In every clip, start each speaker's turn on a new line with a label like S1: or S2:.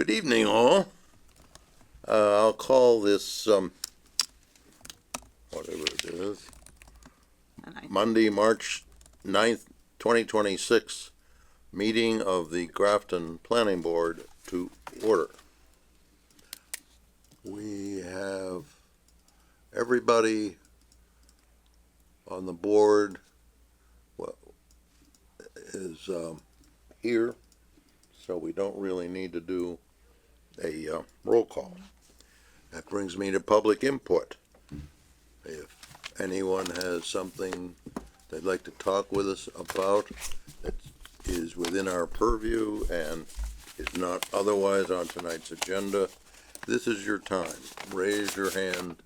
S1: Good evening, all. I'll call this, whatever it is, Monday, March 9th, 2026, meeting of the Grafton Planning Board to order. We have everybody on the board is here, so we don't really need to do a roll call. That brings me to public input. If anyone has something they'd like to talk with us about that is within our purview and is not otherwise on tonight's agenda, this is your time. Raise your hand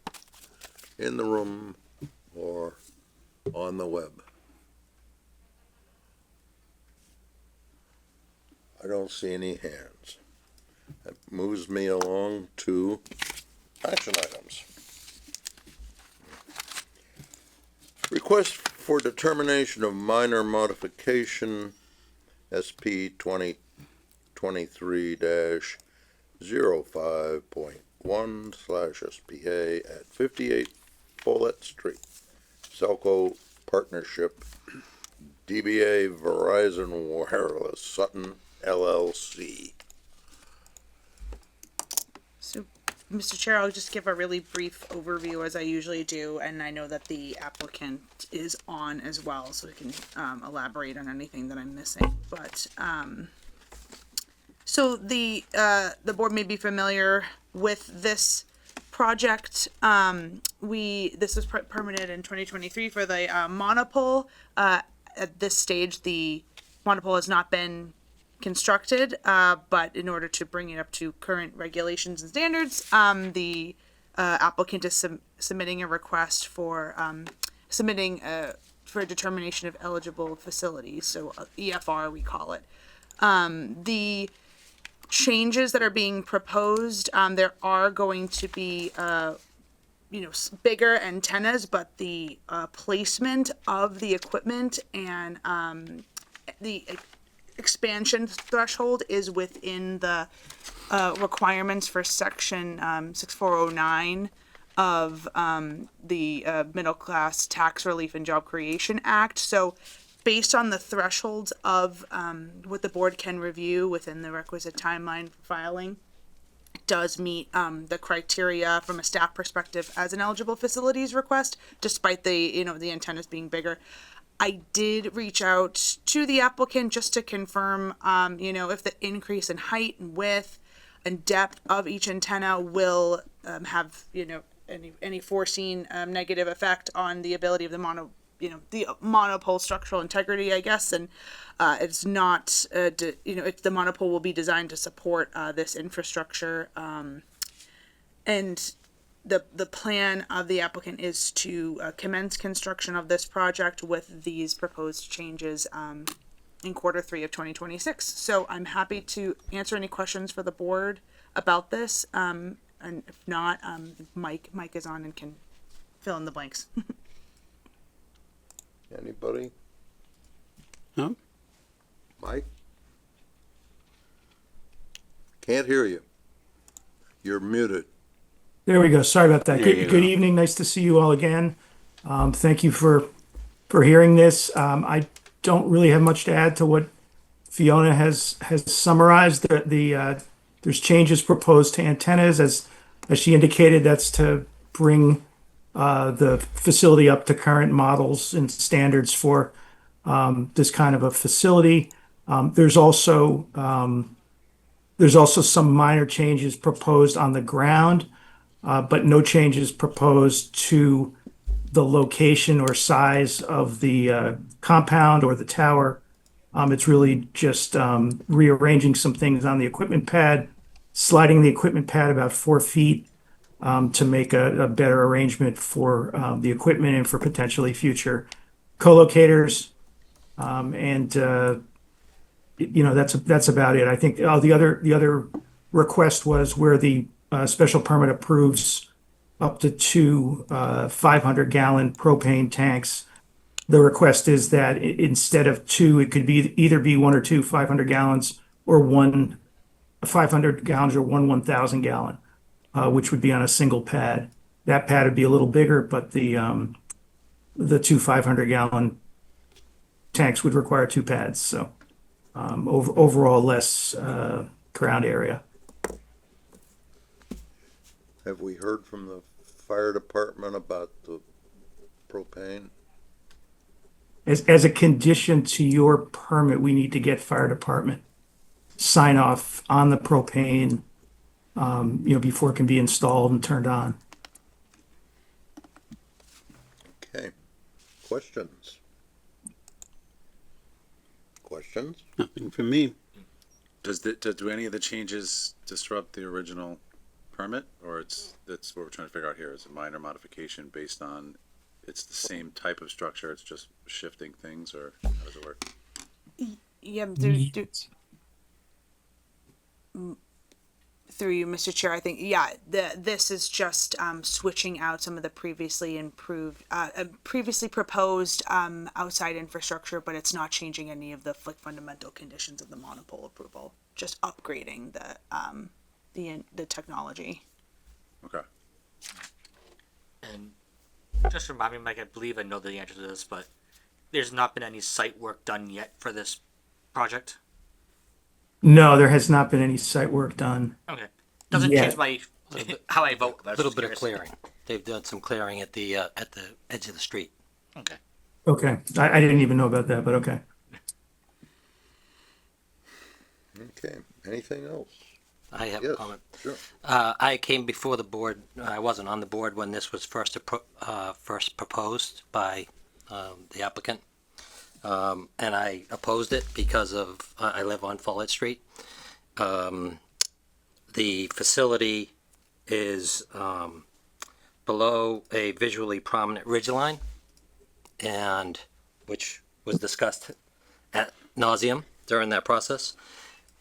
S1: in the room or on the web. I don't see any hands. That moves me along to action items. Request for determination of minor modification SP 2023-05.1/SPA at 58 Follett Street, Selco Partnership, DBA Verizon Wireless Sutton LLC.
S2: So, Mr. Chair, I'll just give a really brief overview as I usually do, and I know that the applicant is on as well, so we can elaborate on anything that I'm missing. But so the board may be familiar with this project. This was permitted in 2023 for the monopole. At this stage, the monopole has not been constructed, but in order to bring it up to current regulations and standards, the applicant is submitting a request for for a determination of eligible facilities, so EFR we call it. The changes that are being proposed, there are going to be bigger antennas, but the placement of the equipment and the expansion threshold is within the requirements for section 6409 of the Middle Class Tax Relief and Job Creation Act. So based on the thresholds of what the board can review within the requisite timeline for filing, it does meet the criteria from a staff perspective as an eligible facilities request, despite the the antennas being bigger. I did reach out to the applicant just to confirm, if the increase in height and width and depth of each antenna will have, any foreseen negative effect on the ability of the monopole structural integrity, I guess. And it's not, the monopole will be designed to support this infrastructure. And the plan of the applicant is to commence construction of this project with these proposed changes in Q3 of 2026. So I'm happy to answer any questions for the board about this. And if not, Mike is on and can fill in the blanks.
S1: Anybody?
S3: No?
S1: Mike? Can't hear you. You're muted.
S4: There we go. Sorry about that.
S3: There you
S4: Good
S3: go.
S4: evening. Nice to see you all again. Thank you for hearing this. I don't really have much to add to what Fiona has summarized. There's changes proposed to antennas as she indicated. That's to bring the facility up to current models and standards for this kind of a facility. There's also some minor changes proposed on the ground. But no changes proposed to the location or size of the compound or the tower. It's really just rearranging some things on the equipment pad, sliding the equipment pad about 4 feet to make a better arrangement for the equipment and for potentially future co-locators. That's about it. I think the other request was where the special permit approves up to 2 500-gallon propane tanks. The request is that instead of 2, it could be either 1 or 2 500 gallons or 1 500 gallons or 1,000 gallon, which would be on a single pad. That pad would be a little bigger, but the two 500 gallon tanks would require two pads. So overall less ground area.
S1: Have we heard from the fire department about the propane?
S4: As a condition to your permit, we need to get fire department sign off on the propane, before it can be installed and turned on.
S1: Okay. Questions? Questions?
S3: Nothing from me.
S5: Do any of the changes disrupt the original permit, or that's what we're trying to figure out here? Is it minor modification based on it's the same type of structure, it's just shifting things, or how does it work?
S2: Yeah, through you, Mr. Chair, I think, this is just switching out some of the previously proposed outside infrastructure, but it's not changing any of the fundamental conditions of the monopole approval. Just upgrading the technology.
S5: Okay.
S6: And just remind me, Mike, I believe I know the answer to this, but there's not been any site work done yet for this project?
S4: No, there has not been any site work done.
S6: Okay. Doesn't
S4: Yeah.
S6: change my how I vote.
S7: A little bit of clearing. They've done some clearing at the edge of the street.
S6: Okay.
S4: Okay, I didn't even know about that, but okay.
S1: Okay. Anything else?
S7: I have a
S1: Yes,
S7: comment.
S1: sure.
S7: I came before the board. I wasn't on the board when this was first proposed by the applicant, and I opposed it because of I live on Follett Street. The facility is below a visually prominent ridgeline, and which was discussed at nauseum during that process.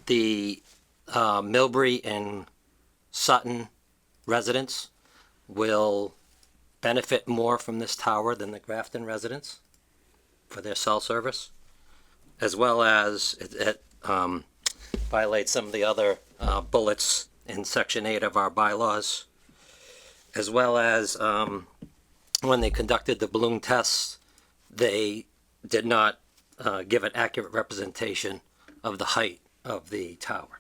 S7: The Millbury and Sutton residents will benefit more from this tower than the Grafton residents for their cell service, as well as it violates some of the other bullets in Section 8 of our bylaws, as well as when they conducted the balloon tests, they did not give an accurate representation of the height of the tower.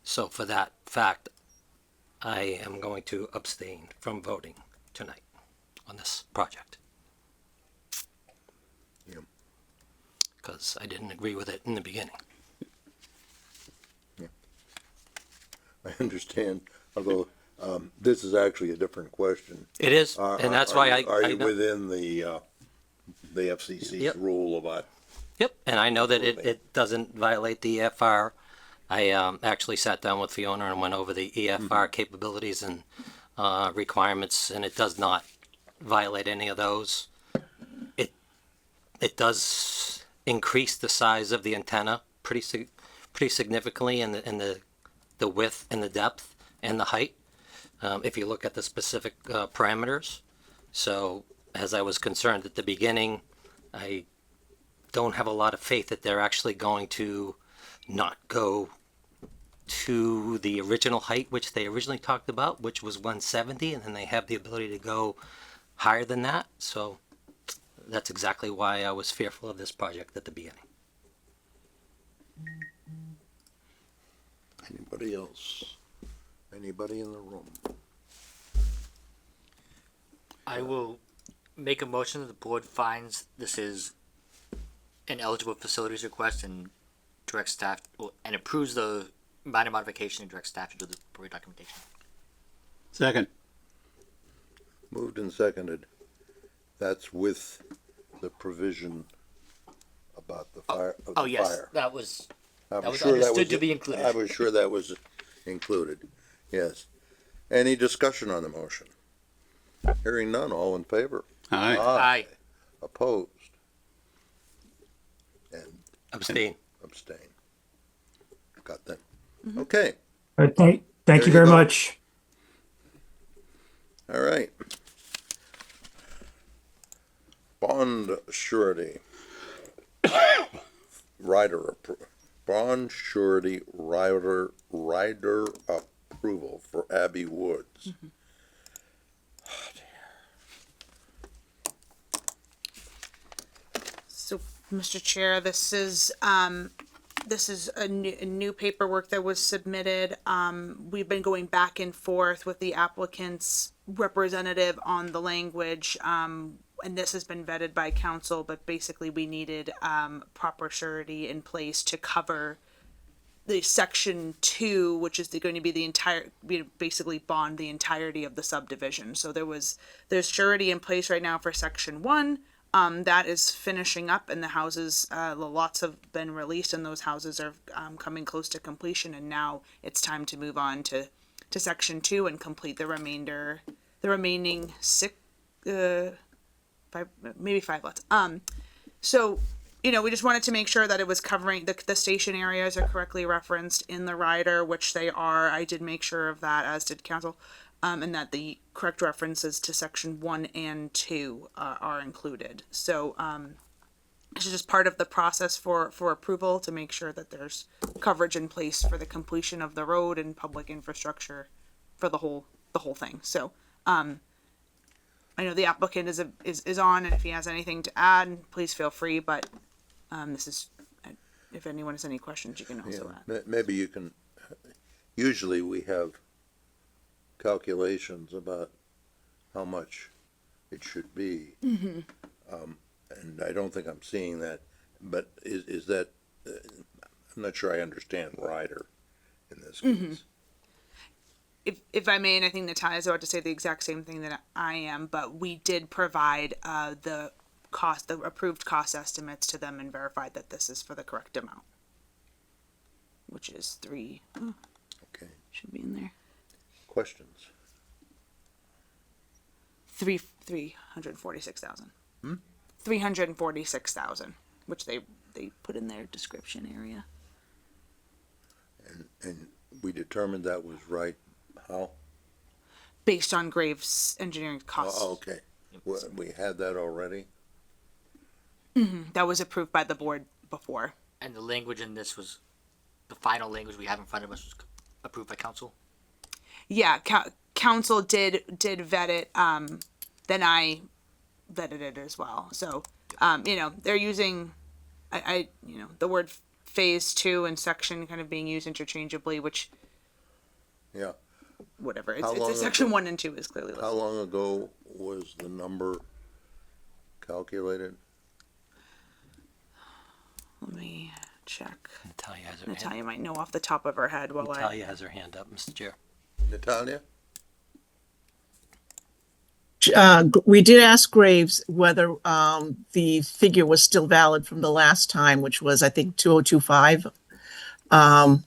S7: So for that fact, I am going to abstain from voting tonight on this project.
S1: Yeah.
S7: Because I didn't agree with it in the beginning.
S1: I understand, although, this is actually a different question.
S7: It is, and that's why
S1: Are
S7: I
S1: you
S7: know.
S1: within the FCC's
S7: Yep.
S1: rule about,
S7: Yep, and I know that it doesn't violate the EFR. I actually sat down with Fiona and went over the EFR capabilities and requirements, and it does not violate any of those. It does increase the size of the antenna pretty significantly in the width and the depth and the height, if you look at the specific parameters. So as I was concerned at the beginning, I don't have a lot of faith that they're actually going to not go to the original height, which they originally talked about, which was 170, and then they have the ability to go higher than that. So that's exactly why I was fearful of this project at the beginning.
S1: anybody else? Anybody in the room?
S6: I will make a motion that the board finds this is an eligible facilities request and direct staff and approves the minor modification and direct staff to do the appropriate documentation.
S3: Second.
S1: Moved and seconded. That's with the provision about the fire, of
S6: Oh
S1: the
S6: yes,
S1: fire.
S6: that was
S1: I'm
S6: was
S1: sure that
S6: understood
S1: was-
S6: to be included.
S1: I was sure that was included, yes. Any discussion on the motion? Hearing none, all in favor?
S3: Aye.
S6: Aye.
S1: Opposed? And
S7: Abstain.
S1: abstain. Got that? Okay,
S4: All right, thank
S1: There
S4: you
S1: you
S4: very
S1: go.
S4: much.
S1: all right. Bond surety. bond surety rider approval for Abbey Woods.
S2: So, Mr. Chair, this is a new paperwork that was submitted. We've been going back and forth with the applicant's representative on the language. And this has been vetted by council, but basically we needed, proper surety in place to cover the section 2, which is going to be the entire, basically bond the entirety of the subdivision. So there's surety in place right now for section 1. That is finishing up, and the houses, the lots have been released, and those houses are coming close to completion. And now it's time to move on to section 2 and complete the remaining five lots. So, we just wanted to make sure that it was covering the station areas are correctly referenced in the rider, which they are. I did make sure of that, as did council. And that the correct references to section 1 and 2 are included. So this is just part of the process for approval to make sure that there's coverage in place for the completion of the road and public infrastructure for the whole thing. So I know the applicant is on, and if he has anything to add, please feel free. But this is, if anyone has any questions, you can also add.
S1: Maybe you can, usually we have calculations about how much it should be. And I don't think I'm seeing that, but is that, I'm not sure I understand rider in this case.
S2: If I may, and I think Natalia's about to say the exact same thing that I am, but we did provide the approved cost estimates to them and verified that this is for the correct amount, which is
S1: Okay,
S2: should be in there.
S1: questions?
S2: 346,000. 346,000, which they put in their description area.
S1: And we determined that was right, how?
S2: Based on Graves Engineering costs.
S1: Oh, okay, we had that already?
S2: That was approved by the board before.
S6: And the language in this was, the final language we have in front of us was approved by council?
S2: Yeah, council did vet it. Then I vetted it as well. So, they're using, the word phase 2 and section kind of being used interchangeably, which,
S1: Yeah.
S2: whatever.
S1: How long
S2: It's section
S1: ago-
S2: 1 and 2 is clearly listed.
S1: How long ago was the number calculated?
S2: Let me check.
S7: Natalia has her hand.
S2: Natalia might know off the top of her head while
S7: Natalia has her hand up, Mr. Chair.
S1: Natalia?
S8: We did ask Graves whether the figure was still valid from the last time, which was, I think, 2025. And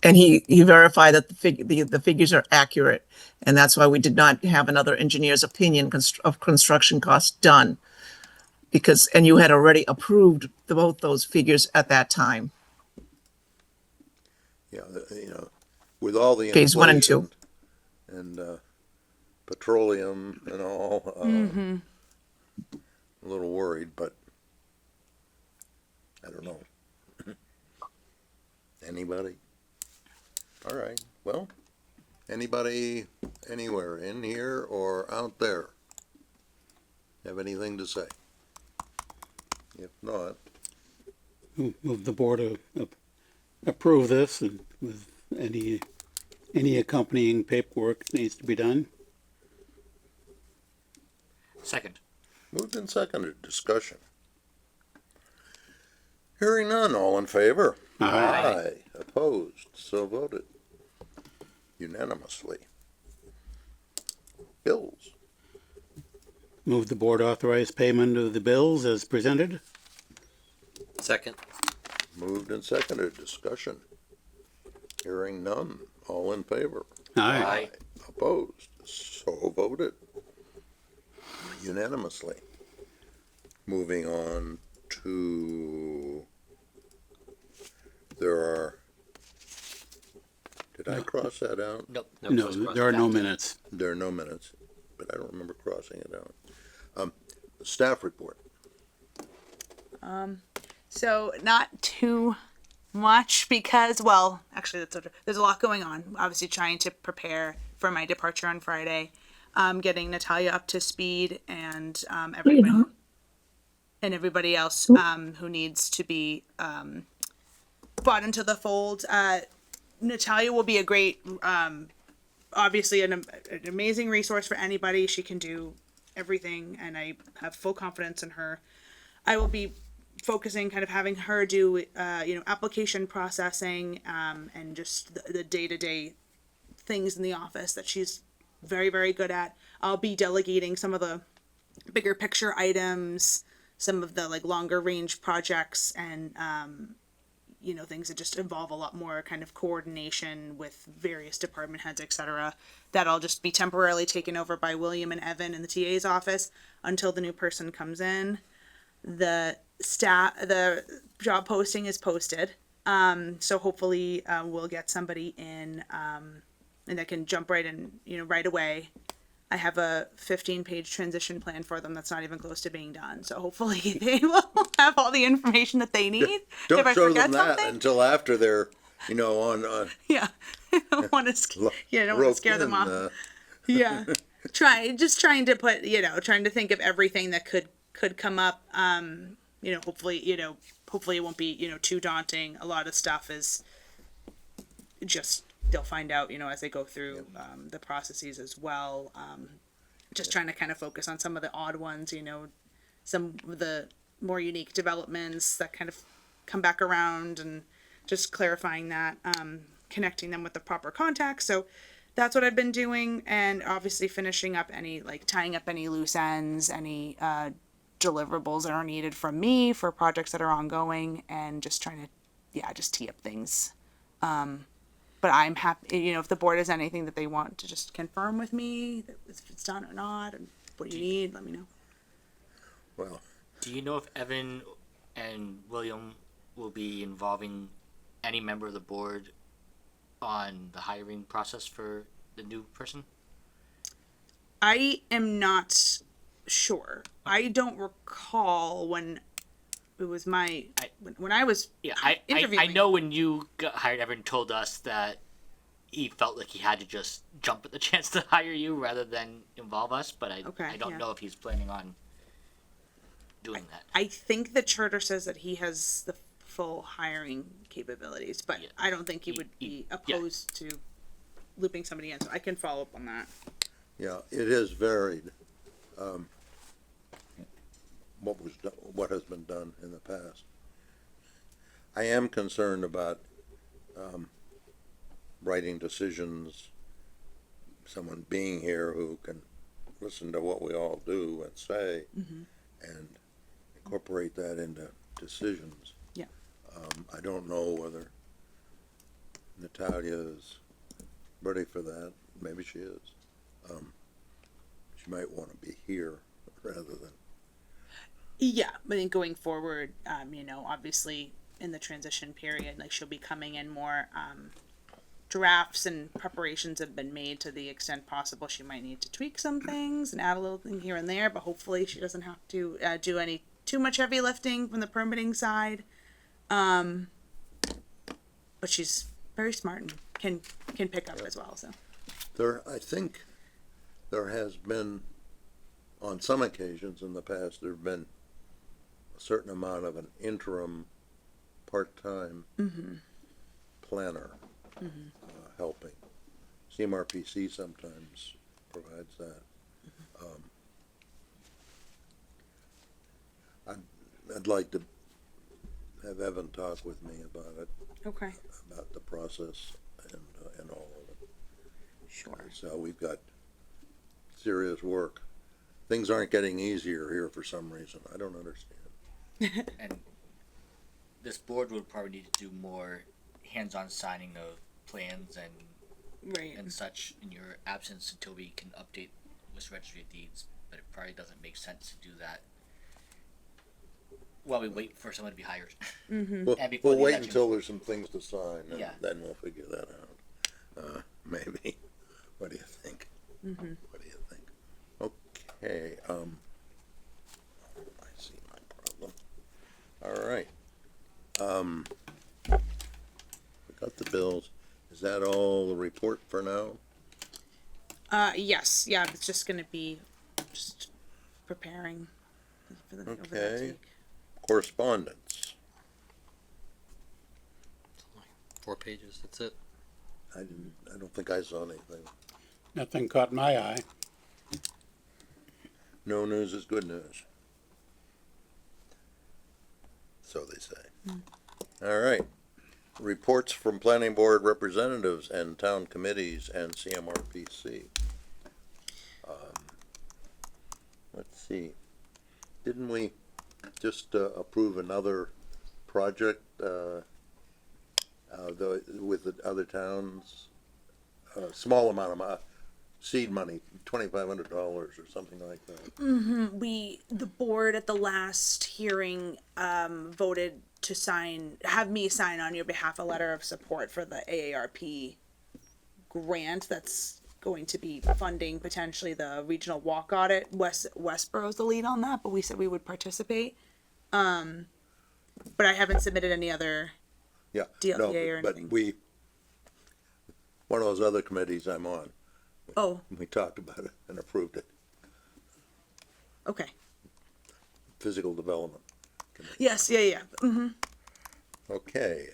S8: he verified that the figures are accurate. And that's why we did not have another engineer's opinion of construction costs done. And you had already approved both those figures at that time.
S1: Yeah, with all the
S8: Phase 1 and 2.
S1: inflation and petroleum and all, a little worried, but I don't know. Anybody? All right, well, anybody anywhere in here or out there have anything to say? If not,
S3: Move the board to approve this and with any accompanying paperwork that needs to be done.
S6: Second.
S1: moved and seconded, discussion. Hearing none, all in favor? Aye. Opposed, so voted. Unanimously. Bills,
S3: Move the board authorize payment of the bills as presented.
S7: Second.
S1: moved and seconded, discussion. Hearing none, all in favor?
S3: Aye.
S1: Opposed, so voted. Unanimously. Moving on to, did I cross that out?
S6: Nope.
S3: No, there are no minutes.
S1: There are no minutes, but I don't remember crossing it out. Staff report.
S2: So not too much because, well, actually, there's a lot going on. Obviously, trying to prepare for my departure on Friday, getting Natalia up to speed, and everybody else who needs to be brought into the fold. Natalia will be a great, obviously an amazing resource for anybody. She can do everything, and I have full confidence in her. I will be focusing, kind of having her do, application processing, and just the day-to-day things in the office that she's very, very good at. I'll be delegating some of the bigger picture items, some of the like longer range projects, and things that just involve a lot more kind of coordination with various department heads, etc. That'll just be temporarily taken over by William and Evan in the TA's office until the new person comes in. The job posting is posted, so hopefully we'll get somebody in, and that can jump right in, right away. I have a 15-page transition plan for them that's not even close to being done. So hopefully they will have all the information that they need.
S1: Don't
S2: if I
S1: show
S2: forget
S1: them that
S2: something,
S1: until after they're, on
S2: yeah, I don't want to, don't want to scare them off. Yeah, trying to put, trying to think of everything that could come up. Hopefully it won't be, too daunting. A lot of stuff is just, they'll find out, as they go through the processes as well. Just trying to kind of focus on some of the odd ones, some of the more unique developments that kind of come back around, and just clarifying that, connecting them with the proper contacts. So that's what I've been doing, and obviously finishing up tying up any loose ends, any deliverables that are needed from me for projects that are ongoing, and just trying to, just tee up things. But I'm happy, if the board has anything that they want to just confirm with me, if it's done or not, and what you need, let me know.
S1: Well,
S6: Do you know if Evan and William will be involving any member of the board on the hiring process for the new person?
S2: I am not sure. I don't recall when it was when I was
S6: I
S2: interviewing.
S6: know when you got hired, Evan told us that he felt like he had to just jump at the chance to hire you rather than involve us, but I don't
S2: yeah.
S6: know if he's planning on doing that.
S2: I think the charter says that he has the full hiring capabilities, but
S6: Yeah.
S2: I don't think he would be opposed to looping somebody in. So I can follow up on that.
S1: yeah, it is varied. What has been done in the past. I am concerned about writing decisions, someone being here who can listen to what we all do and say, and incorporate that into decisions.
S2: Yeah.
S1: I don't know whether Natalia is ready for that. Maybe she is. She might want to be here rather than.
S2: Yeah, I think going forward, obviously in the transition period, like she'll be coming in more, drafts and preparations have been made to the extent possible. She might need to tweak some things and add a little thing here and there, but hopefully she doesn't have to do any too much heavy lifting from the permitting side. But she's very smart and can pick up as well. So
S1: I think there has been, on some occasions in the past, there have been a certain amount of an interim part-time planner helping. CMRPC sometimes provides that. I'd like to have Evan talk with me about it,
S2: okay,
S1: about the process and all of it.
S2: sure.
S1: So we've got serious work. Things aren't getting easier here for some reason. I don't understand.
S6: And this board would probably need to do more hands-on signing of plans
S2: Right.
S6: and such in your absence until we can update with registry of deeds, but it probably doesn't make sense to do that while we wait for someone to be hired.
S1: We'll,
S6: And before
S1: we'll
S6: the
S1: wait
S6: election.
S1: until there's some things to sign, and
S6: Yeah.
S1: then we'll figure that out. Maybe. What do you think? What do you think? Okay, I see my problem. All right. for now?
S2: Yes, yeah, it's just gonna be just preparing for the over that
S1: Okay.
S2: week.
S1: Correspondence.
S7: 4 pages, that's it.
S1: I don't think I saw anything.
S3: Nothing caught my eye.
S1: No news is good news. So they say. All right. Reports from planning board representatives and town committees and CMRPC. Let's see. Didn't we just approve another project with the other towns? Small amount of seed money, $2,500 or something like that.
S2: The board at the last hearing voted to have me sign on your behalf a letter of support for the AARP grant that's going to be funding potentially the regional walk audit. Westboro's the lead on that, but we said we would participate. But I haven't submitted any other.
S1: Yeah.
S2: DLTA
S1: no,
S2: or
S1: but
S2: anything.
S1: one of those other committees I'm on,
S2: Oh,
S1: we talked about it and approved it.
S2: okay.
S1: Physical development.
S2: Yes, yeah.
S1: Okay,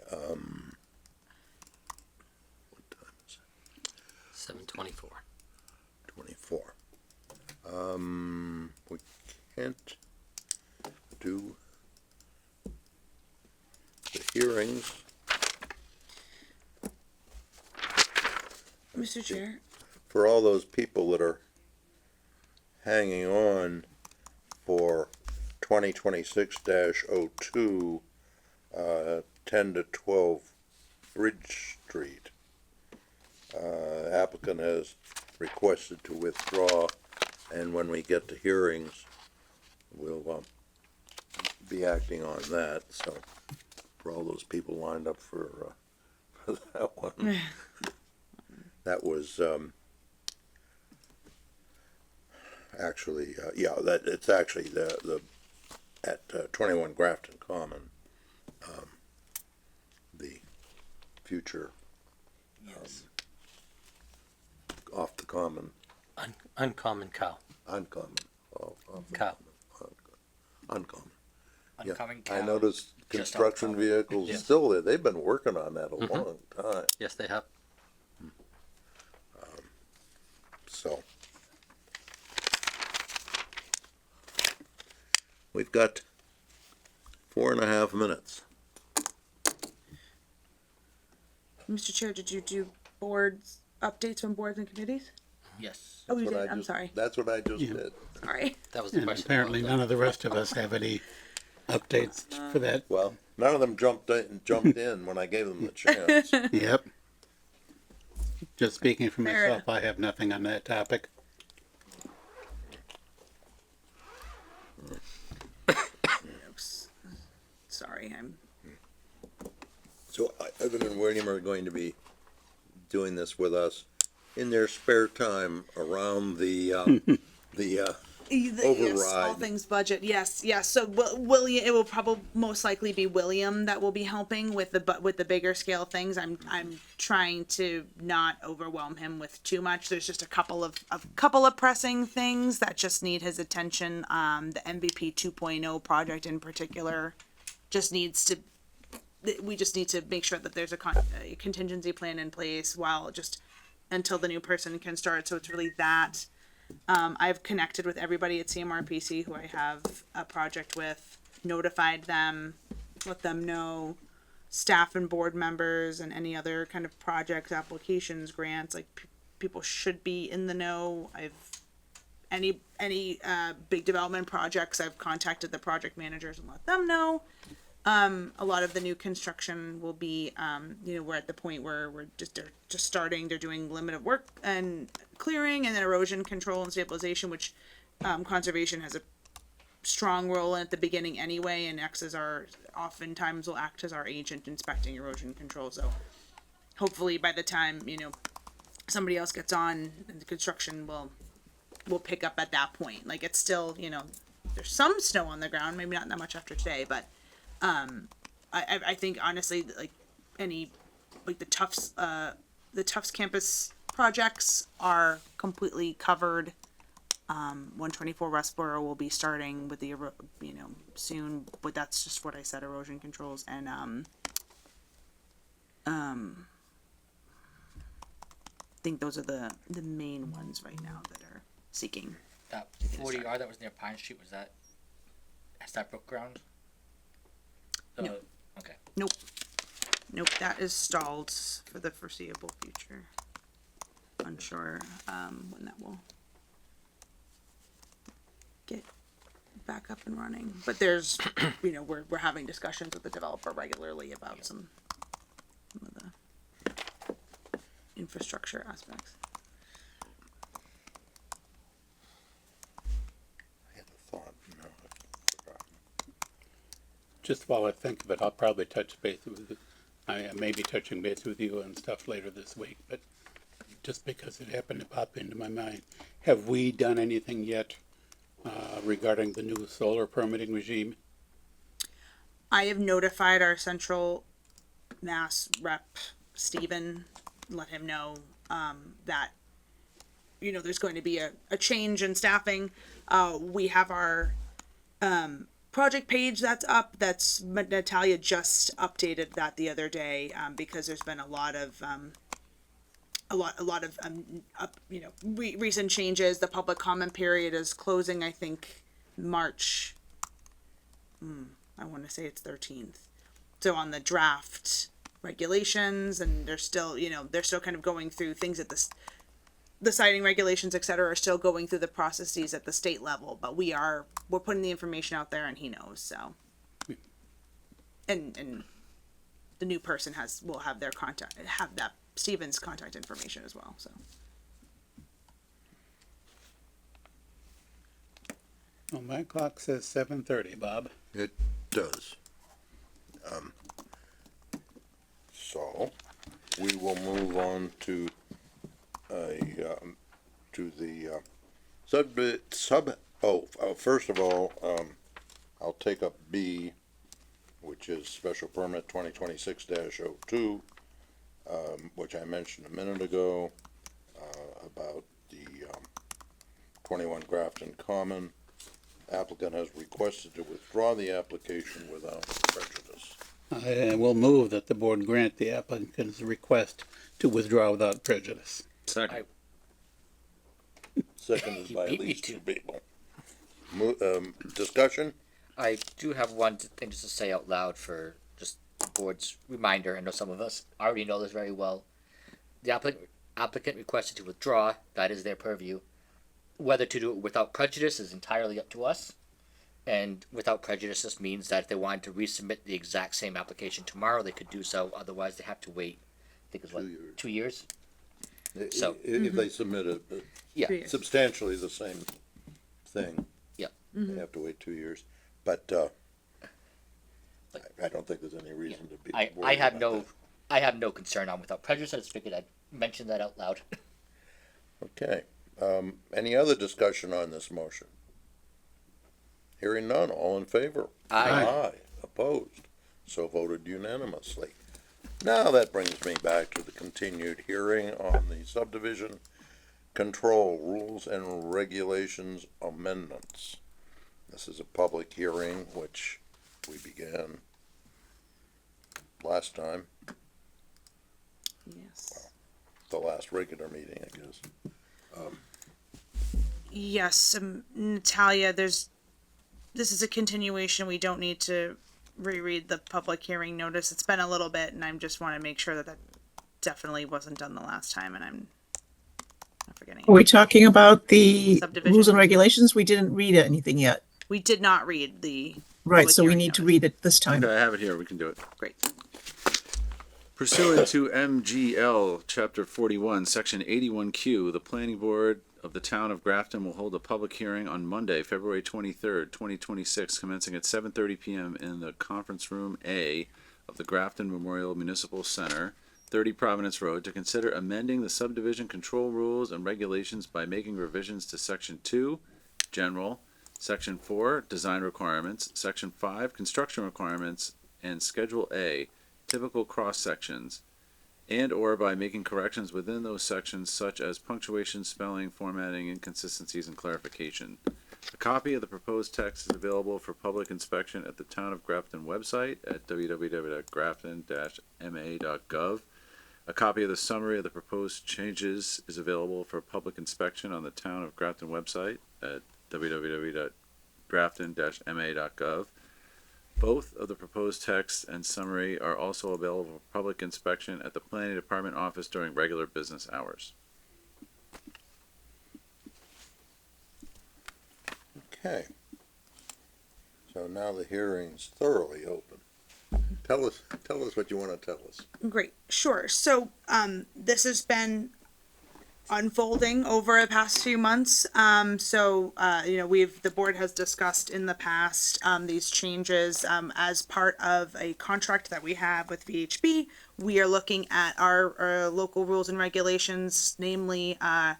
S1: what time is it?
S7: 7:24.
S1: 24. We can't do the hearings.
S2: Mr. Chair.
S1: For all those people that are hanging on for 2026-02, 10 to 12 Bridge Street. Applicant has requested to withdraw, and when we get to hearings, we'll be acting on that. So, for all those people lined up for that one, that was actually, it's actually the at 21 Grafton Common, the future off the common,
S7: Uncommon cow.
S1: uncommon, off the
S7: Cow.
S1: uncommon. Yeah,
S6: Uncommon
S1: I
S6: cow.
S1: noticed
S6: just
S1: construction
S6: uncommon.
S1: vehicles
S7: Yeah.
S1: still there. They've been working on that a long time.
S7: Yes, they have.
S1: So we've got 4.5 minutes.
S2: Mr. Chair, did you do boards updates from boards and committees?
S6: Yes.
S2: Oh, you
S1: What
S2: did.
S1: I
S2: I'm
S1: just-
S2: sorry.
S1: That's what I just
S3: Yeah.
S1: did.
S2: Sorry.
S7: That was the
S3: And
S7: question.
S3: apparently
S7: about
S3: none of the rest of us have any updates for that.
S1: Well, none of them jumped in when I gave them the chance.
S3: Yep. Just speaking for
S2: Fair
S3: myself, I have nothing on that topic.
S2: Oops. Sorry.
S1: So Evan and William are going to be doing this with us in their spare time around the
S2: Yes, all
S1: Override.
S2: things budget. Yes. So William, it will probably most likely be William that will be helping with the bigger scale things. I'm trying to not overwhelm him with too much. There's just a couple of pressing things that just need his attention. The MVP 2.0 project in particular just needs to. We just need to make sure that there's a contingency plan in place until the new person can start. So it's really that. I've connected with everybody at CMRPC who I have a project with, notified them, let them know, staff and board members and any other kind of projects, applications, grants, people should be in the know. Any big development projects, I've contacted the project managers and let them know. A lot of the new construction will be, we're at the point where they're just starting. They're doing limit of work and clearing, and then erosion control and stabilization, which conservation has a strong role in at the beginning anyway, and oftentimes will act as our agent inspecting erosion control. So hopefully by the time somebody else gets on, the construction will pick up at that point. Like it's still there's some snow on the ground, maybe not that much after today, but. I think honestly, the Tufts campus projects are completely covered. 124 Westboro will be starting with the, soon, but that's just what I said, erosion controls, and, I think those are the main ones right now that are seeking.
S6: That 40R that was near Pine Street, has that broke ground?
S2: No.
S6: Okay.
S2: Nope. Nope, that is stalled for the foreseeable future. Unsure, when that will get back up and running. But there's, we're having discussions with the developer regularly about some of the infrastructure aspects.
S1: I had a thought, no, I've forgotten.
S3: Just while I think of it, I'll probably touch base with, I may be touching base with you and stuff later this week, but just because it happened to pop into my mind, have we done anything yet regarding the new solar permitting regime?
S2: I have notified our Central Mass rep, Stephen, let him know, that, there's going to be a change in staffing. We have our, project page that's up. Natalia just updated that the other day, because there's been a lot of, recent changes. The public comment period is closing, I think, March. I want to say it's 13th. So on the draft regulations, and they're still kind of going through things at the siting regulations, et cetera, are still going through the processes at the state level, but we're putting the information out there and he knows, so. And the new person will have their contact, have that Stephen's contact information as well, so.
S3: Well, my clock says 7:30, Bob.
S1: It does. So, we will move on to first of all, I'll take up B, which is special permit 2026-02, which I mentioned a minute ago, about the 21 Grafton Common. Applicant has requested to withdraw the application without prejudice.
S3: I will move that the board grant the applicant's request to withdraw without prejudice.
S5: Second.
S1: Seconded by at
S6: beat me
S1: least
S6: to.
S1: two people. Discussion?
S6: I do have one thing just to say out loud for just the board's reminder. I know some of us already know this very well. The applicant requested to withdraw. That is their purview. Whether to do it without prejudice is entirely up to us. And without prejudice just means that if they wanted to resubmit the exact same application tomorrow, they could do so. Otherwise, they have to wait. I think it's what,
S1: 2 years.
S6: 2 years? So-
S1: If they submit it,
S6: Yeah.
S1: substantially the same thing.
S6: Yeah.
S1: They have to wait 2 years, but, I don't think there's any reason to be
S6: I
S1: worried
S6: have
S1: about
S6: no I have no concern on without prejudice. I just figured I'd mention that out loud.
S1: that. Okay, any other discussion on this motion? Hearing none, all in favor? Aye. Opposed? So voted unanimously. Now that brings me back to the continued hearing on the subdivision control rules and regulations amendments. This is a public hearing which we began last time,
S2: Yes.
S1: the last regular meeting, I guess.
S2: Yes, Natalia, this is a continuation. We don't need to reread the public hearing notice. It's been a little bit, and I just want to make sure that definitely wasn't done the last time, and I'm not forgetting.
S8: Are we talking about the
S2: Subdivision.
S8: rules and regulations? We didn't read anything yet.
S2: We did not read the.
S8: Right,
S2: public
S8: so we
S2: hearing
S8: need to
S2: notice.
S8: read it this time.
S5: Okay, I have it here. We can do it.
S2: Great.
S5: Pursuant to MGL Chapter 41, Section 81Q, the Planning Board of the Town of Grafton will hold a public hearing on Monday, February 23rd, 2026, commencing at 7:30 p.m. in the Conference Room A of the Grafton Memorial Municipal Center, 30 Providence Road, to consider amending the subdivision control rules and regulations by making revisions to Section 2, General, Section 4, Design Requirements, Section 5, Construction Requirements, and Schedule A, Typical Cross-Sections, and/or by making corrections within those sections such as punctuation, spelling, formatting, inconsistencies, and clarification. A copy of the proposed text is available for public inspection at the Town of Grafton website at www.grafton-ma.gov. A copy of the summary of the proposed changes is available for public inspection on the Town of Grafton website at www.grafton-ma.gov. Both of the proposed text and summary are also available for public inspection at the Planning Department office during regular business hours.
S1: Okay. So now the hearing's thoroughly open. Tell us what you want to tell us.
S2: Great, sure. So, this has been unfolding over the past few months. The board has discussed in the past, these changes, as part of a contract that we have with VHB. We are looking at our local rules and regulations, namely, our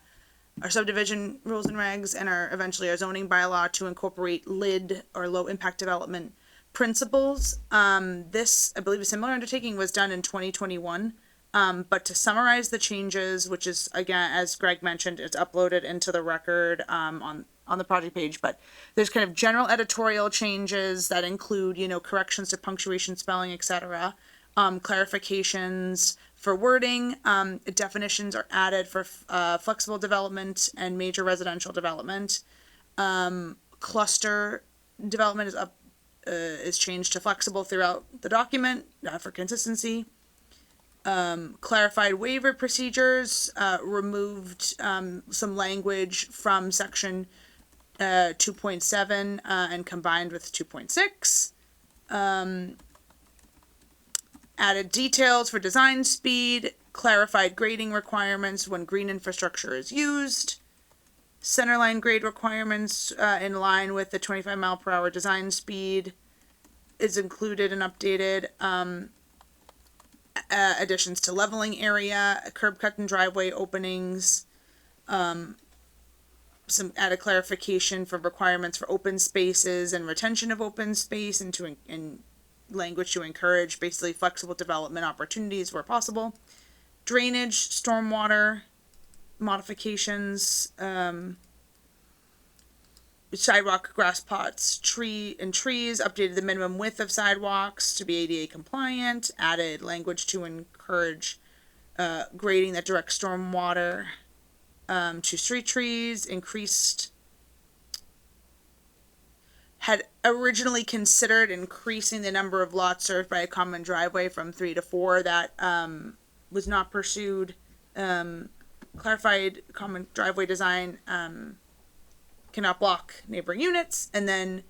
S2: subdivision rules and regs and eventually our zoning bylaw to incorporate LID or low impact development principles. This, I believe, a similar undertaking was done in 2021. But to summarize the changes, which is, again, as Greg mentioned, it's uploaded into the record on the project page, but there's kind of general editorial changes that include, corrections to punctuation, spelling, etc. Clarifications for wording, definitions are added for flexible development and major residential development. Cluster development is changed to flexible throughout the document for consistency. Clarified waiver procedures, removed some language from section 2.7 and combined with 2.6. Added details for design speed, clarified grading requirements when green infrastructure is used, centerline grade requirements in line with the 25 mile per hour design speed is included and updated. Additions to leveling area, curb cut and driveway openings, some added clarification for requirements for open spaces and retention of open space and language to encourage basically flexible development opportunities where possible. Drainage, stormwater modifications, sidewalk, grass plots, trees, updated the minimum width of sidewalks to be ADA compliant, added language to encourage grading that directs stormwater to street trees, had originally considered increasing the number of lots served by a common driveway from 3 to 4. That was not pursued. Clarified common driveway design cannot block neighboring units, and then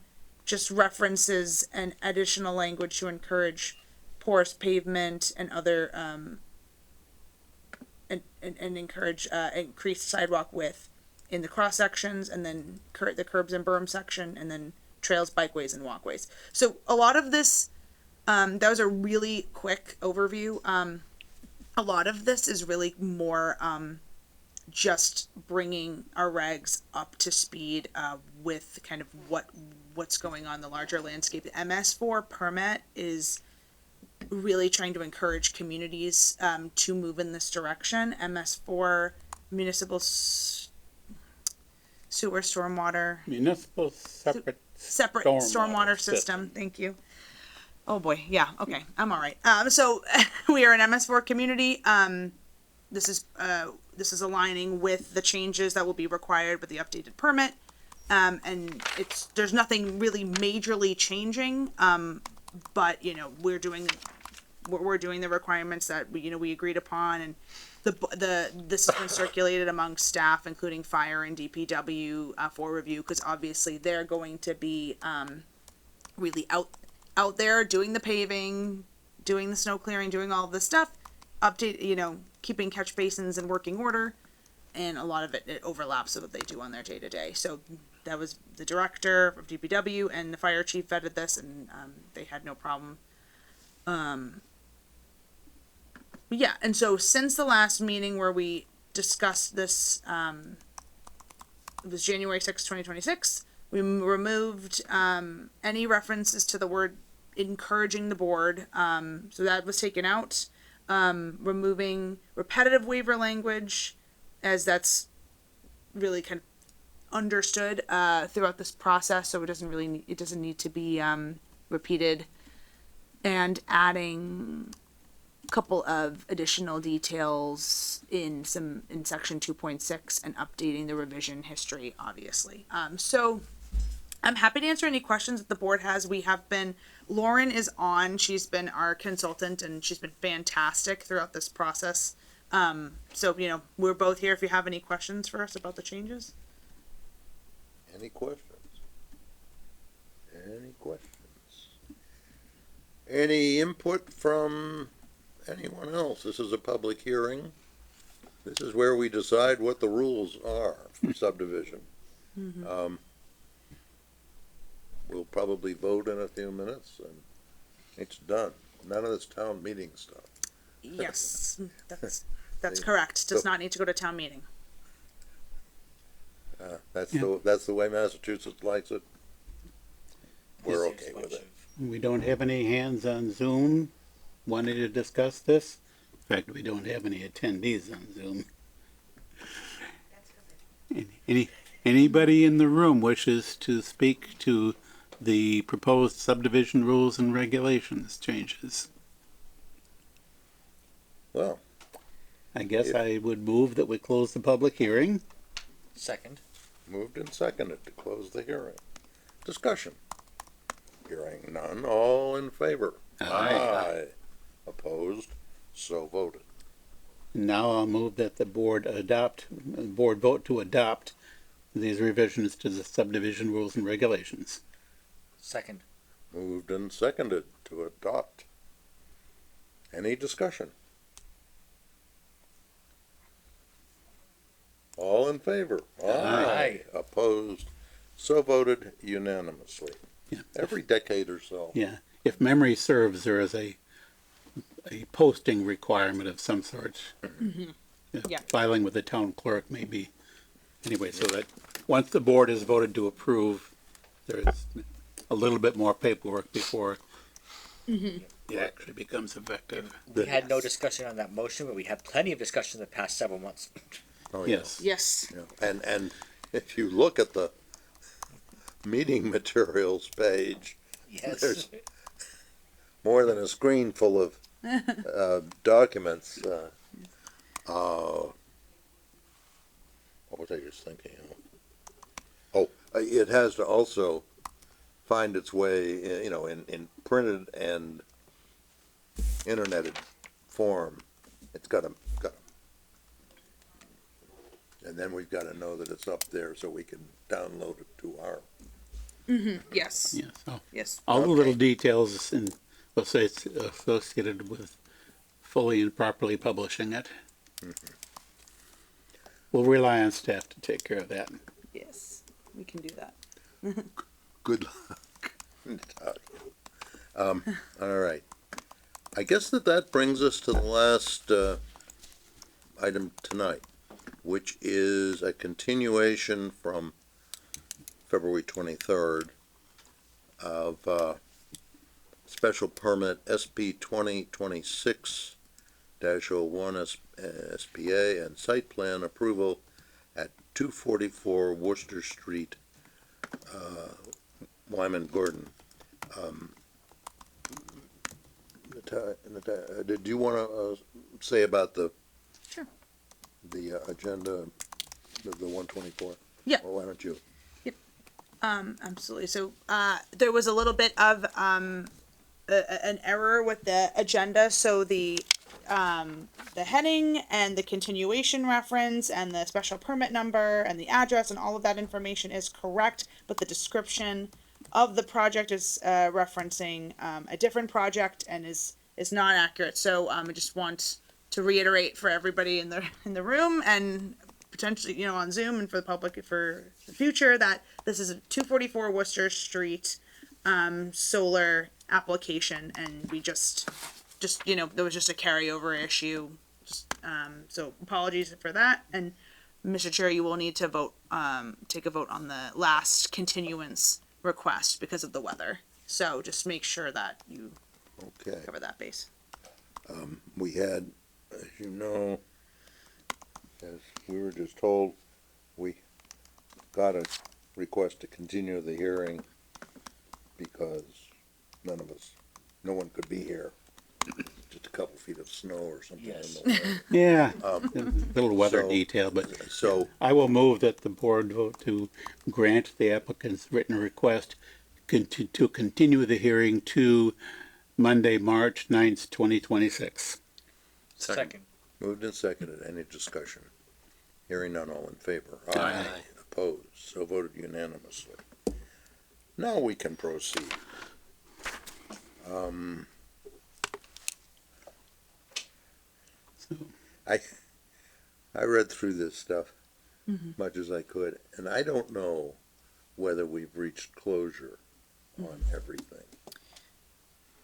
S2: just references an additional language to encourage porous pavement and other and encourage increased sidewalk width in the cross sections, and then the curbs and berm section, and then trails, bikeways, and walkways. So a lot of this, that was a really quick overview. A lot of this is really more just bringing our regs up to speed with kind of what's going on in the larger landscape. The MS4 permit is really trying to encourage communities to move in this direction. MS4 municipal sewer stormwater
S3: Municipal separate
S2: stormwater system. Thank you. Oh boy, yeah, okay, I'm all right. So we are an MS4 community. This is aligning with the changes that will be required with the updated permit. And there's nothing really majorly changing. But we're doing the requirements that we agreed upon, and this has been circulated among staff, including fire and DPW for review, because obviously they're going to be really out there doing the paving, doing the snow clearing, doing all of this stuff, keeping catch basins in working order, and a lot of it overlaps with what they do on their day-to-day. So that was the director of DPW and the fire chief vetted this, and they had no problem. Yeah, and so since the last meeting where we discussed this, it was January 6, 2026, we removed any references to the word encouraging the board. So that was taken out. removing repetitive waiver language, as that's really kind of understood throughout this process, so it doesn't need to be repeated, and adding a couple of additional details in section 2.6 and updating the revision history, obviously. So I'm happy to answer any questions that the board has. Lauren is on, she's been our consultant and she's been fantastic throughout this process. So, we're both here if you have any questions for us about the changes.
S1: Any questions? Any questions? Any input from anyone else? This is a public hearing. This is where we decide what the rules are for subdivision. We'll probably vote in a few minutes and it's done. None of this town meeting stuff.
S2: Yes, that's correct. Does not need to go to town meeting.
S1: That's the way Massachusetts likes it. We're okay with it.
S3: We don't have any hands on Zoom wanting to discuss this. In fact, we don't have any attendees on Zoom. Anybody in the room wishes to speak to the proposed subdivision rules and regulations changes?
S1: Well,
S3: I guess I would move that we close the public hearing.
S6: Second.
S1: moved and seconded to close the hearing. Discussion. Hearing none, all in favor? Aye. Opposed? So voted.
S3: Now I'll move that the board vote to adopt these revisions to the subdivision rules and regulations.
S6: Second.
S1: Moved and seconded to adopt. Any discussion? All in favor?
S6: Aye.
S1: Opposed? So voted unanimously.
S3: Yeah.
S1: Every decade or so.
S3: Yeah, if memory serves, there is a posting requirement of some sort.
S2: Yeah.
S3: Filing with the town clerk maybe. Anyway, so that once the board has voted to approve, there's a little bit more paperwork before it actually becomes effective.
S6: We had no discussion on that motion, but we had plenty of discussion in the past several months.
S1: Oh, yeah.
S3: Yes.
S2: Yes.
S1: Yeah. And if you look at the meeting materials page,
S6: Yes.
S1: There's more than a screen full of documents. What was I just thinking of? Oh, it has to also find its way, in printed and interneted form. It's got to, and then we've got to know that it's up there so we can download it to our.
S2: Yes.
S3: Yes, so
S2: Yes.
S3: all the
S1: Okay.
S3: little details and let's say it's associated with fully and properly publishing it. We'll rely on staff to take care of that.
S2: Yes. We can do that.
S1: Good luck. All right. I guess that brings us to the last item tonight, which is a continuation from February 23rd of special permit SP 2026-01 SPA and site plan approval at 244 Worcester Street, Wyman Gordon. Did you want to say about the
S2: Sure.
S1: the agenda, the 124?
S2: Yeah.
S1: Or why don't you?
S2: Absolutely. So, there was a little bit of, an error with the agenda. So the heading and the continuation reference and the special permit number and the address and all of that information is correct, but the description of the project is, referencing, a different project and is not accurate. So, I just want to reiterate for everybody in the room and potentially, on Zoom and for the public for the future that this is a 244 Worcester Street solar application, and we just there was just a carryover issue. So apologies for that. And Mr. Chair, you will need to vote, take a vote on the last continuance request because of the weather. So just make sure that you
S1: Okay.
S2: cover that base.
S1: We had, as you know, as we were just told, we got a request to continue the hearing because no one could be here. Just a couple feet of snow or something in the way.
S3: Yeah, little weather
S1: so-
S3: detail, but
S1: So,
S3: I will move that the board vote to grant the applicant's written request to continue the hearing to Monday, March 9th, 2026.
S6: Second.
S1: moved and seconded, any discussion? Hearing none, all in favor?
S7: Aye.
S1: Opposed, so voted unanimously. Now we can proceed. I read through this stuff much as I could, and I don't know whether we've reached closure on everything.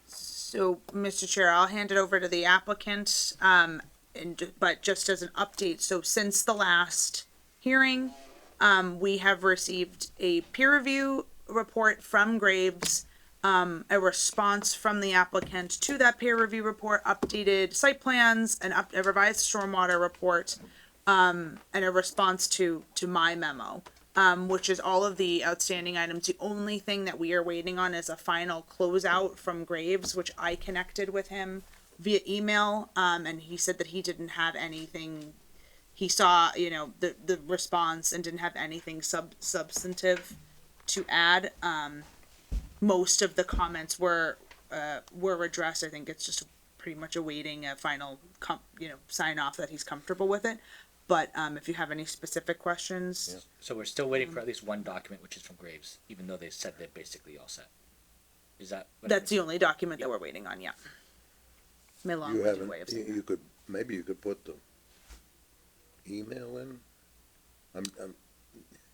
S2: So, Mr. Chair, I'll hand it over to the applicant, but just as an update, so since the last hearing, we have received a peer review report from Graves, a response from the applicant to that peer review report, updated site plans, a revised stormwater report, and a response to my memo, which is all of the outstanding items. The only thing that we are waiting on is a final closeout from Graves, which I connected with him via email, and he said that he didn't have anything. He saw, the response and didn't have anything substantive to add. Most of the comments were addressed. I think it's just pretty much awaiting a final, sign off that he's comfortable with it. But if you have any specific questions,
S6: So we're still waiting for at least one document, which is from Graves, even though they said they're basically all set. Is that? what
S2: that's
S6: I'm-
S2: the only document that we're waiting on. Yeah. My
S1: You
S2: long-winded
S1: haven't,
S2: way of saying
S1: you could, maybe you could put the email in? I'm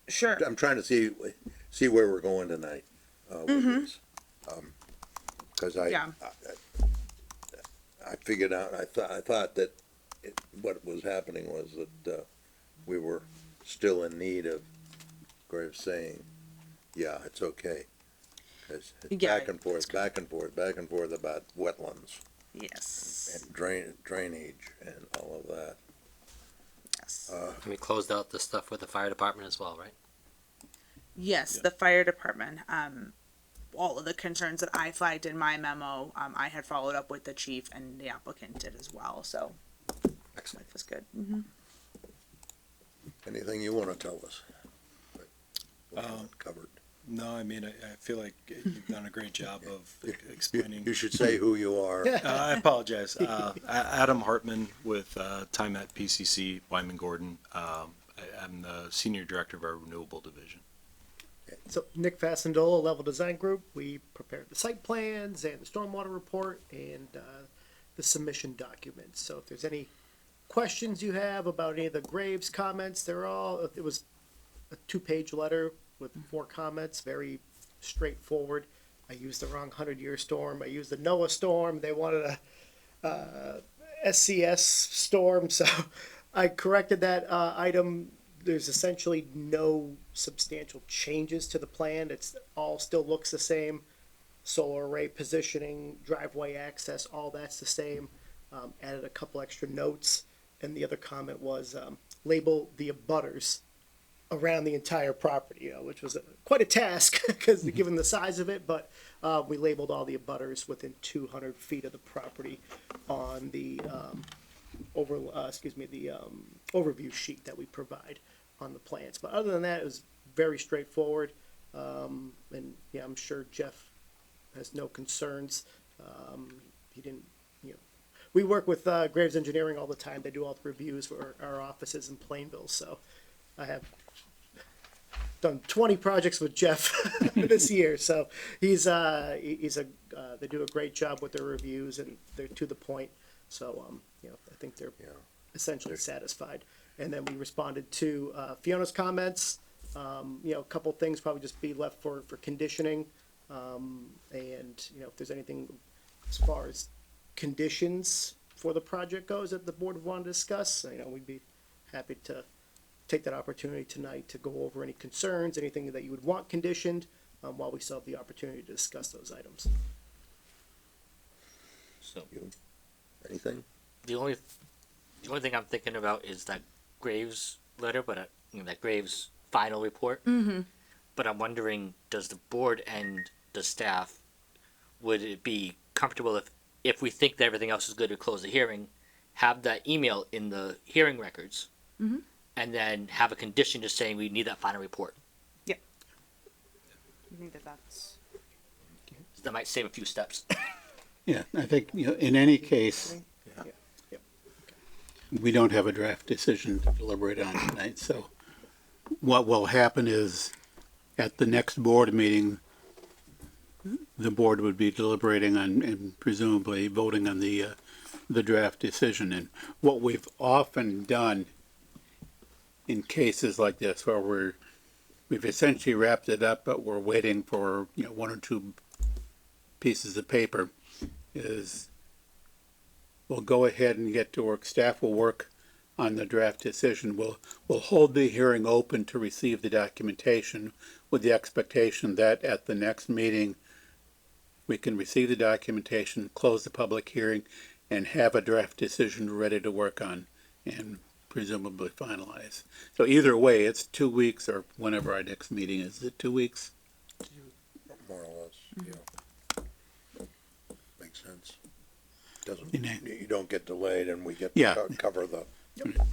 S2: Sure.
S1: I'm trying to see where we're going tonight, with this. 'Cause
S2: Yeah.
S1: I figured out, I thought that what was happening was that, we were still in need of Graves saying, yeah, it's okay. 'Cause it's
S2: Yeah,
S1: back and forth, back and forth, back and forth about wetlands
S2: Yes.
S1: and drainage and all of that.
S2: Yes.
S7: And we closed out the stuff with the fire department as well, right?
S2: Yes, the fire department, all of the concerns that I flagged in my memo, I had followed up with the chief and the applicant did as well, so
S7: Excellent.
S2: that was good.
S1: Anything you wanna tell us? We haven't covered.
S9: No, I mean, I feel like you've done a great job of explaining.
S1: You should say who you are.
S9: I apologize. Adam Hartman with Time at PCC, Wyman Gordon. I'm the Senior Director of our Renewable Division.
S10: So Nick Fasendola, Level Design Group, we prepared the site plans and the stormwater report and the submission documents. So if there's any questions you have about any of the Graves comments, it was a 2-page letter with 4 comments, very straightforward. I used the wrong 100-year storm. I used the NOAA storm. They wanted a SCS storm, so I corrected that item. There's essentially no substantial changes to the plan. It's all still looks the same. Solar array positioning, driveway access, all that's the same. Added a couple extra notes, and the other comment was label the abutters around the entire property, which was quite a task because given the size of it, but we labeled all the abutters within 200 feet of the property on the overview sheet that we provide on the plans. But other than that, it was very straightforward. And yeah, I'm sure Jeff has no concerns. He didn't, we work with Graves Engineering all the time. They do all the reviews for our offices in Plainville. So I have done 20 projects with Jeff this year. So they do a great job with their reviews and they're to the point. So, I think they're essentially satisfied. And then we responded to Fiona's comments. A couple things probably just be left for conditioning. And if there's anything as far as conditions for the project goes that the board would want to discuss, we'd be happy to take that opportunity tonight to go over any concerns, anything that you would want conditioned, while we still have the opportunity to discuss those items.
S6: So
S1: Anything?
S6: The only thing I'm thinking about is that Graves letter, but that Graves final report. Mm-hmm. But I'm wondering, does the board and the staff, would it be comfortable if we think that everything else is good to close the hearing, have that email in the hearing records, and then have a condition just saying we need that final report.
S2: I think that's.
S6: So that might save a few steps.
S3: Yeah, I think, in any case, we don't have a draft decision to deliberate on tonight, so what will happen is, at the next board meeting, the board would be deliberating on, and presumably voting on the draft decision. And what we've often done in cases like this, where we've essentially wrapped it up, but we're waiting for, one or two pieces of paper, is we'll go ahead and get to work. Staff will work on the draft decision. We'll hold the hearing open to receive the documentation with the expectation that at the next meeting, we can receive the documentation, close the public hearing, and have a draft decision ready to work on and presumably finalize. So either way, it's 2 weeks or whenever our next meeting is. Is it 2 weeks?
S1: More or less, yeah. Makes sense. Doesn't,
S3: You know-
S1: you don't get delayed and we get
S3: Yeah.
S1: to cover the.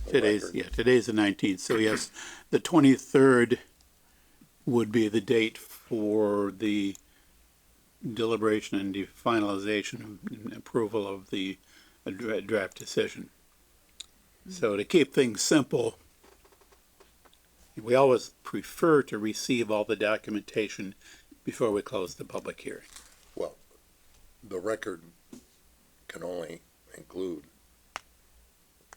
S3: Today's
S1: record.
S3: today's the 19th, so yes, the 23rd would be the date for the deliberation and the finalization and approval of the draft decision. So to keep things simple, we always prefer to receive all the documentation before we close the public hearing.
S1: Well, the record can only include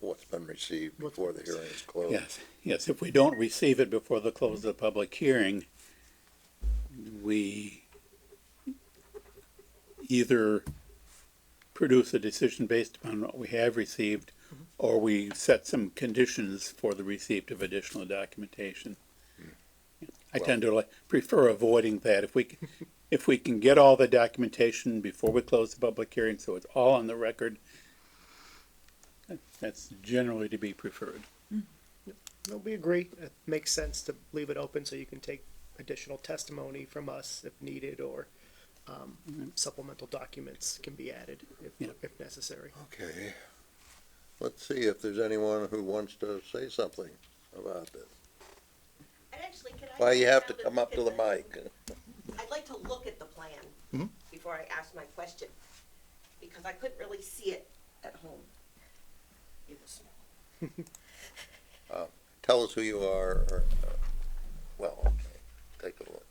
S1: what's been received before the hearing is closed.
S3: Yes, if we don't receive it before the close of the public hearing, we either produce a decision based upon what we have received, or we set some conditions for the receipt of additional documentation. I tend to prefer avoiding that. If we can get all the documentation before we close the public hearing, so it's all on the record, that's generally to be preferred.
S10: No, we agree. It makes sense to leave it open so you can take additional testimony from us if needed, or supplemental documents can be added if necessary.
S1: Okay. Let's see if there's anyone who wants to say something about this.
S11: And actually, can I?
S1: Why you have to
S11: have a
S1: come up to
S11: look
S1: the
S11: at
S1: mic?
S11: I'd like to look at the plan before I ask my question, because I couldn't really see it at home. It was small.
S1: Tell us who you are, or, well, okay, take a look.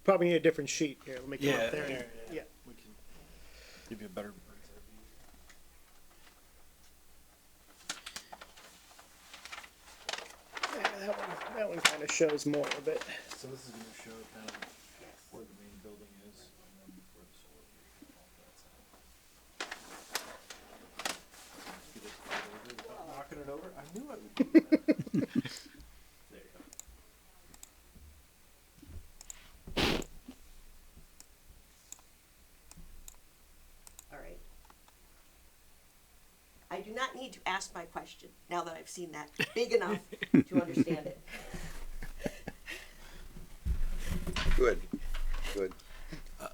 S10: Probably need a different sheet here. Let me come up there. Yeah.
S9: We can give you a better.
S10: That one kind of shows more of it.
S9: So this is going to show kind of where the main building is and then where the solar panels. Knocking it over. I knew I would do that. There you go.
S11: All right. I do not need to ask my question now that I've seen that big enough to understand it.
S1: Good, good.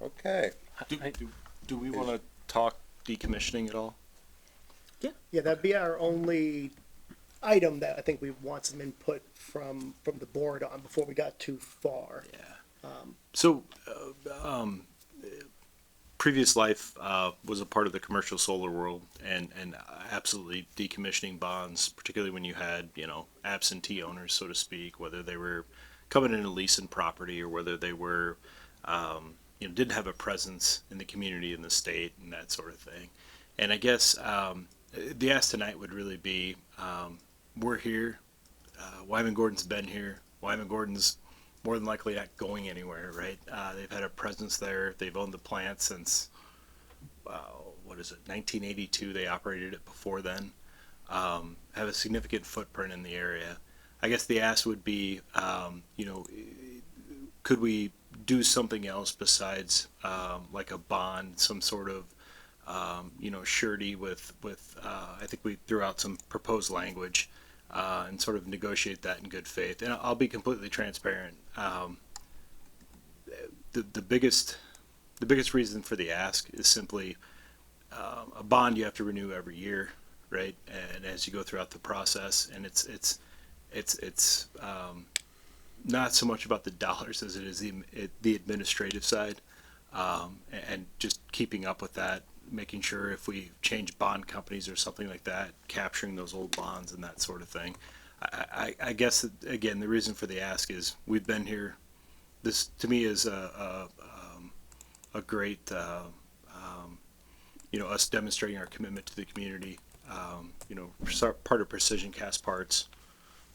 S1: Okay.
S9: Do we want to talk decommissioning at all?
S10: Yeah, that'd be our only item that I think we want some input from the board on before we got too far.
S9: Yeah. So, previous life was a part of the commercial solar world, and absolutely decommissioning bonds, particularly when you had absentee owners, so to speak, whether they were coming in to lease in property or whether they were didn't have a presence in the community, in the state, and that sort of thing. And I guess the ask tonight would really be, we're here. Wyman Gordon's been here. Wyman Gordon's more than likely not going anywhere, right? They've had a presence there. They've owned the plant since, 1982. They operated it before then. Have a significant footprint in the area. I guess the ask would be, could we do something else besides like a bond, some sort of surety with, I think we threw out some proposed language, and sort of negotiate that in good faith. And I'll be completely transparent. The biggest reason for the ask is simply, a bond you have to renew every year, right? And as you go throughout the process, and it's not so much about the dollars as it is the administrative side, and just keeping up with that, making sure if we change bond companies or something like that, capturing those old bonds and that sort of thing. I guess that, again, the reason for the ask is we've been here. This to me is a great, us demonstrating our commitment to the community. Part of Precision Cast Parts.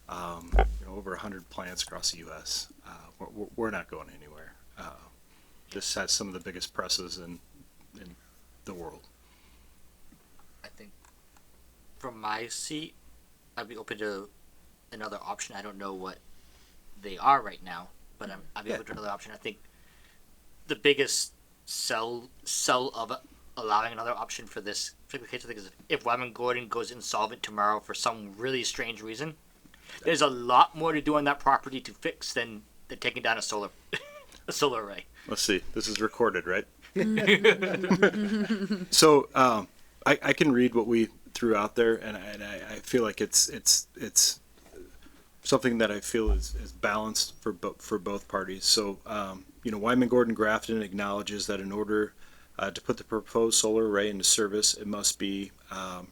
S9: Over 100 plants across the U.S. We're not going anywhere. This has some of the biggest presses in the world.
S6: I think from my seat, I'd be open to another option. I don't know what they are right now, but I'd be open to another option. I think the biggest sell of allowing another option for this particular case, I think, is if Wyman Gordon goes insolvent tomorrow for some really strange reason, there's a lot more to do on that property to fix than taking down a solar array.
S9: Let's see. This is recorded, right? So I can read what we threw out there, and I feel like it's something that I feel is balanced for both parties. So Wyman Gordon Grafton acknowledges that in order to put the proposed solar array into service, it must be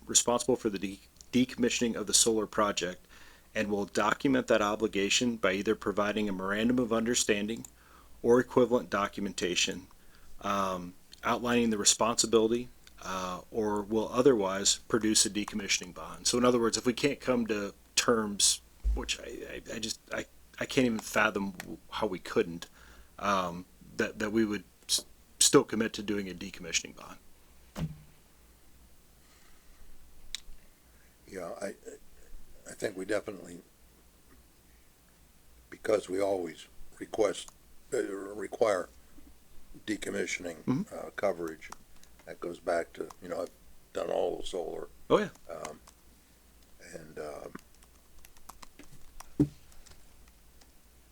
S9: responsible for the decommissioning of the solar project, and will document that obligation by either providing a memorandum of understanding or equivalent documentation outlining the responsibility, or will otherwise produce a decommissioning bond. So in other words, if we can't come to terms, which I can't even fathom how we couldn't, that we would still commit to doing a decommissioning bond.
S1: Yeah, I think we definitely, because we always require decommissioning coverage. That goes back to, I've done all the solar,
S9: Oh yeah.
S1: and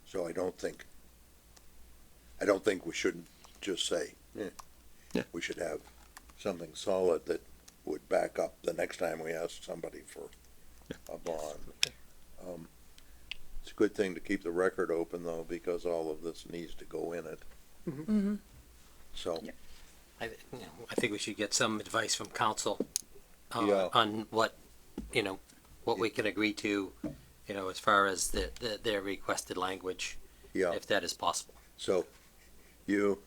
S1: so I don't think we shouldn't just say,
S9: Yeah.
S1: We should have something solid that would back up the next time we ask somebody for a bond. It's a good thing to keep the record open, though, because all of this needs to go in it.
S2: Mm-hmm.
S1: So,
S7: I think we should get some advice from council
S1: Yeah.
S7: on what we can agree to, as far as their requested language,
S1: yeah,
S7: if that is possible.
S1: so you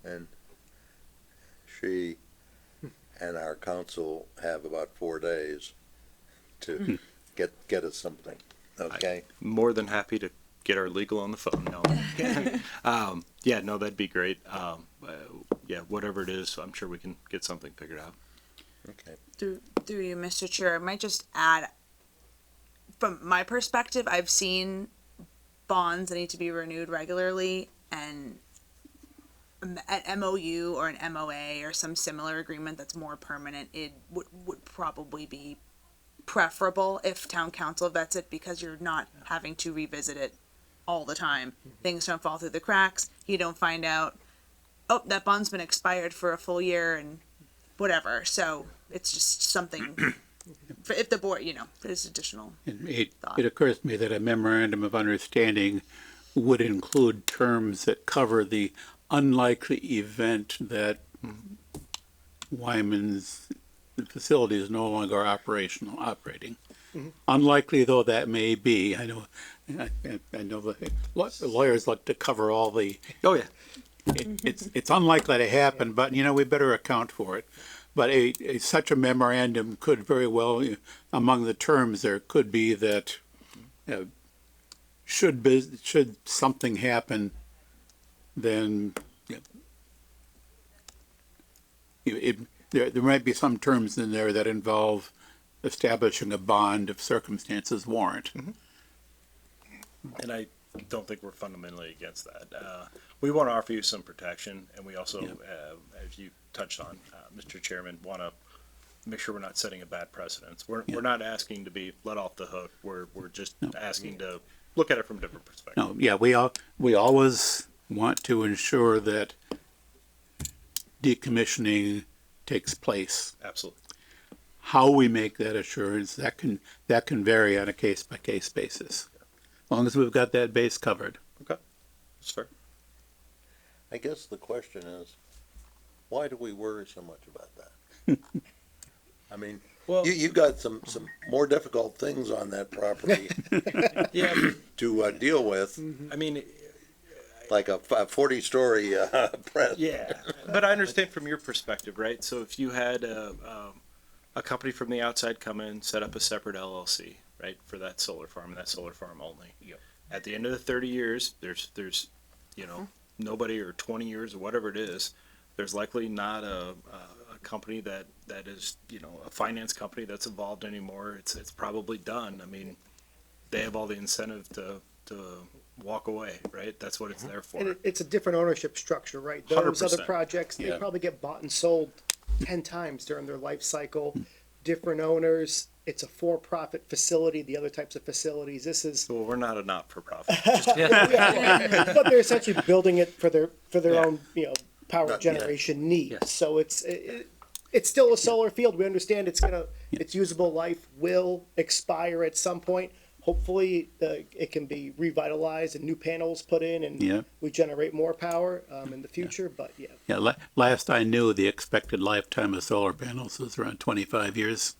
S1: and she and our council have about 4 days to get us something, okay?
S9: More than happy to get our legal on the phone. No. Yeah, no, that'd be great. Yeah, whatever it is, I'm sure we can get something figured out.
S1: Okay.
S2: Through you, Mr. Chair, I might just add, from my perspective, I've seen bonds that need to be renewed regularly, and an MOU or an MOA or some similar agreement that's more permanent, it would probably be preferable if town council vets it, because you're not having to revisit it all the time. Things don't fall through the cracks. You don't find out, oh, that bond's been expired for a full year and whatever. So it's just something for if the board, there's additional.
S3: It occurs to me that a memorandum of understanding would include terms that cover the unlikely event that Wyman's facility is no longer operating. Unlikely though that may be, I know the lawyers like to cover all the.
S9: Oh yeah.
S3: It's unlikely to happen, but we better account for it. But such a memorandum could very well, among the terms there could be that should something happen, then there might be some terms in there that involve establishing a bond if circumstances warrant.
S9: And don't think we're fundamentally against that. We want to offer you some protection, and we also, as you touched on, Mr. Chairman, want to make sure we're not setting a bad precedence. We're not asking to be let off the hook. We're just asking to look at it from a different perspective.
S3: No, yeah, we always want to ensure that decommissioning takes place.
S9: Absolutely.
S3: How we make that assurance, that can vary on a case-by-case basis. As long as we've got that base covered.
S9: Okay. That's fair.
S1: I guess the question is, why do we worry so much about that? I mean,
S9: Well-
S1: you've got some more difficult things on that property
S9: Yeah.
S1: to deal with,
S9: I mean,
S1: like a 40-story press.
S9: yeah, but I understand from your perspective, right? So if you had a company from the outside come in, set up a separate LLC, right, for that solar farm and that solar farm only.
S6: Yep.
S9: At the end of the 30 years, there's nobody, or 20 years or whatever it is, there's likely not a company that is, a finance company that's involved anymore. It's probably done. I mean, they have all the incentive to walk away, right? That's what it's there for.
S10: And it's a different ownership structure, right? Those other
S9: 100%.
S10: projects, they
S9: Yeah.
S10: probably get bought and sold 10 times during their life cycle. Different owners. It's a for-profit facility. The other types of facilities, this is,
S9: Well, we're not a not-for-profit.
S10: but they're essentially building it for their
S9: Yeah.
S10: own, power
S1: Not-
S10: generation needs.
S7: Yes.
S10: So it's still a solar field. We understand its usable life will expire at some point. Hopefully, it can be revitalized and new panels put in, and
S3: Yeah.
S10: we generate more power in the future. But yeah,
S3: Yeah, last I knew, the expected lifetime of solar panels was around 25 years.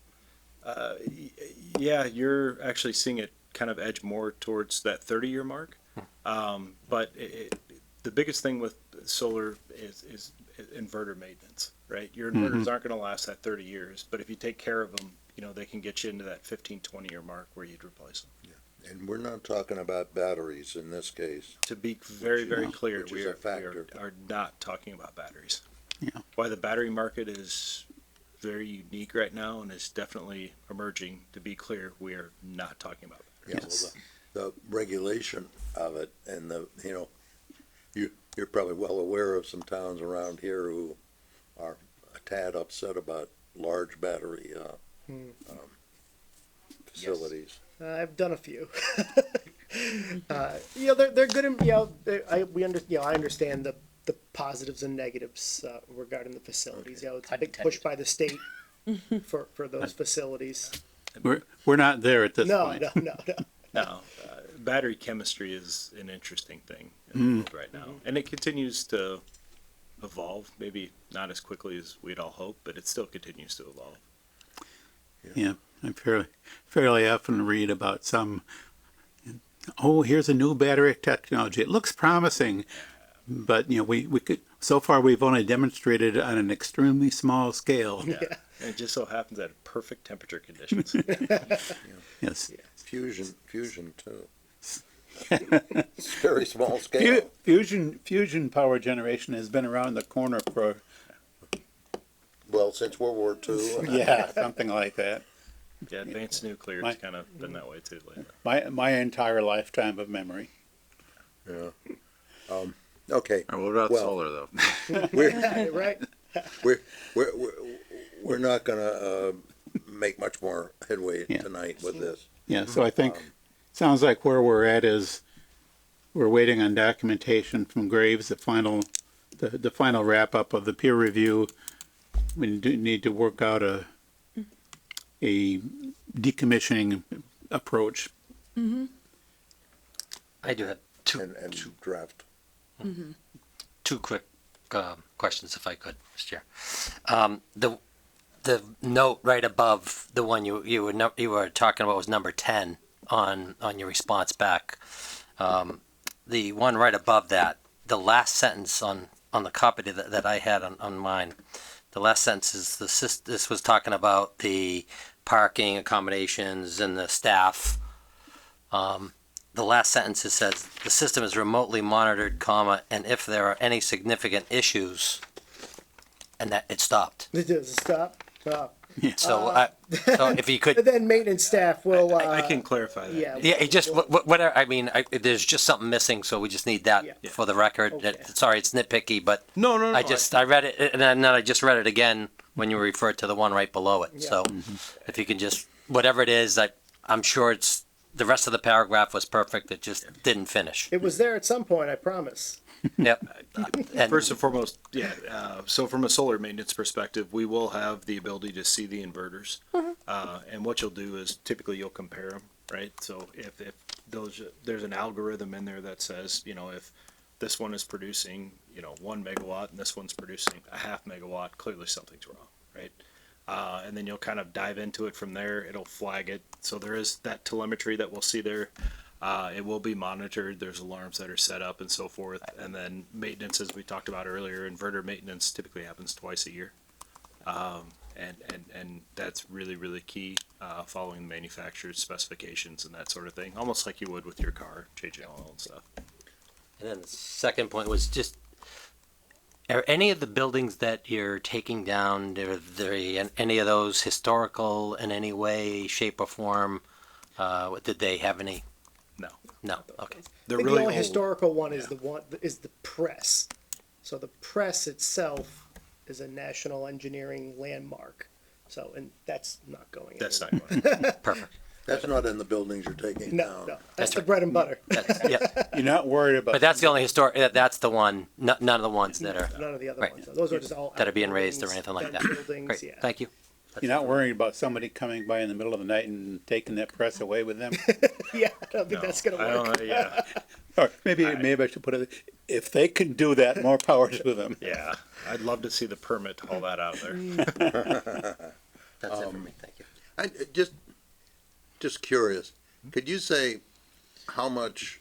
S9: Yeah, you're actually seeing it kind of edge more towards that 30-year mark. But the biggest thing with solar is inverter maintenance, right? Your inverters aren't going to last that 30 years, but if you take care of them, they can get you into that 15, 20-year mark where you'd replace them.
S1: And we're not talking about batteries in this case.
S9: To be very, very clear,
S1: which is
S9: we
S1: a
S9: are
S1: factor.
S9: not talking about batteries.
S3: Yeah.
S9: Why the battery market is very unique right now and is definitely emerging, to be clear, we are not talking about
S1: Yeah,
S9: batteries.
S1: well, the regulation of it and you're probably well aware of some towns around here who are a tad upset about large battery, facilities.
S10: I've done a few. They're good. I understand the positives and negatives regarding the facilities. It's a big push by the state for those facilities.
S3: We're not there at this
S10: No,
S3: point.
S10: no.
S9: Now, battery chemistry is an interesting thing in the world right now, and it continues to evolve. Maybe not as quickly as we'd all hope, but it still continues to evolve.
S3: Yeah, I fairly often read about here's a new battery technology. It looks promising, but we could, so far we've only demonstrated it on an extremely small scale.
S9: Yeah, and it just so happens at perfect temperature conditions.
S3: Yes.
S1: Fusion too. It's very small scale.
S3: Fusion power generation has been around the corner for
S1: Well, since World War II.
S3: yeah, something like that.
S9: Yeah, advanced nuclear has kind of been that way too lately.
S3: My entire lifetime of memory.
S1: Yeah. Okay.
S5: What about
S1: Well-
S5: solar though?
S10: Right?
S1: We're not gonna make much more headway
S3: Yeah.
S1: tonight with this.
S3: Yeah, so I think, sounds like where we're at is, we're waiting on documentation from Graves, the final wrap-up of the peer review. We do need to work out a decommissioning approach.
S7: I do have
S1: And draft.
S7: two quick questions, if I could, Mr. Chair. The note right above the one you were talking about was number 10 on your response back. The one right above that, the last sentence on the copy that I had on mine, the last sentence is this was talking about the parking accommodations and the staff. The last sentence says the system is remotely monitored, and if there are any significant issues, and that it stopped.
S10: Does it stop?
S7: So, so if you
S10: And
S7: could,
S10: then maintenance staff will,
S9: I can clarify that.
S10: yeah.
S7: yeah, it just, whatever, I mean, there's just something missing, so we just need
S10: Yeah.
S7: that for the record.
S10: Okay.
S7: Sorry, it's nitpicky, but
S9: No, no, no.
S7: I read it, and then I just read it again when you referred to the one right below it. So if you can just, whatever it is, I'm sure it's, the rest of the paragraph was perfect. It just didn't finish.
S10: It was there at some point, I promise.
S7: Yep. And
S9: First and foremost, yeah. So from a solar maintenance perspective, we will have the ability to see the inverters, and what you'll do is typically you'll compare them, right? So if those, there's an algorithm in there that says, you know, if this one is producing, you know, 1 megawatt and this one's producing a half megawatt, clearly something's wrong, right? And then you'll kind of dive into it from there. It'll flag it. So there is that telemetry that we'll see there. It will be monitored. There's alarms that are set up and so forth. And then maintenance, as we talked about earlier, inverter maintenance typically happens twice a year. And that's really, really key, following the manufacturer's specifications and that sort of thing, almost like you would with your car, changing oil and stuff.
S7: And then the second point was just, are any of the buildings that you're taking down, are there any of those historical in any way, shape or form? Did they have any?
S9: No.
S7: No, okay.
S10: I
S9: They're
S10: think
S9: really
S10: the only
S9: old.
S10: historical one is the press. So the press itself is a national engineering landmark. So, and that's not going
S9: That's
S10: anywhere.
S9: not going.
S7: Perfect.
S1: That's not in the buildings you're taking
S10: No,
S1: down.
S10: no, that's the bread and butter.
S7: Yeah,
S3: You're not worried about.
S7: but that's the only historic, that's the one, none of the ones that are,
S10: None of the other
S7: Right.
S10: ones. Those are just all.
S7: that are being raised or
S10: outbuildings,
S7: anything like that.
S10: dense Buildings,
S7: Great,
S10: yeah.
S7: thank you.
S3: You're not worried about somebody coming by in the middle of the night and taking that press away with them?
S10: Yeah, I don't think that's gonna
S9: I
S10: work.
S9: don't, yeah,
S3: Or maybe I should put it, if they can do that, more power to them.
S9: yeah. I'd love to see the permit to haul that out there.
S7: That's it for me, thank you.
S1: I just curious, could you say how much,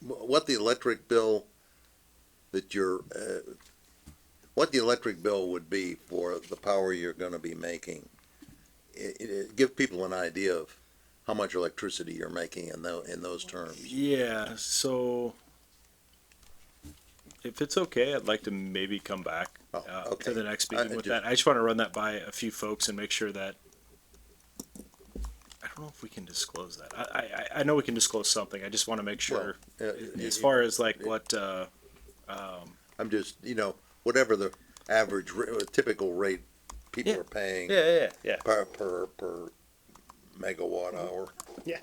S1: what the electric bill that you're, what the electric bill would be for the power you're gonna be making? Give people an idea of how much electricity you're making in those terms.
S9: Yeah, so if it's okay, I'd like to maybe come back
S1: Oh, okay.
S9: to the next meeting with
S1: just-
S9: that. I just want to run that by a few folks and make sure that, I don't know if we can disclose that. I know we can disclose something. I just want to make sure, as far as like what,
S1: I'm just, whatever the average, typical rate people
S9: Yeah.
S1: are paying
S9: yeah.
S1: per megawatt hour.
S10: Yeah.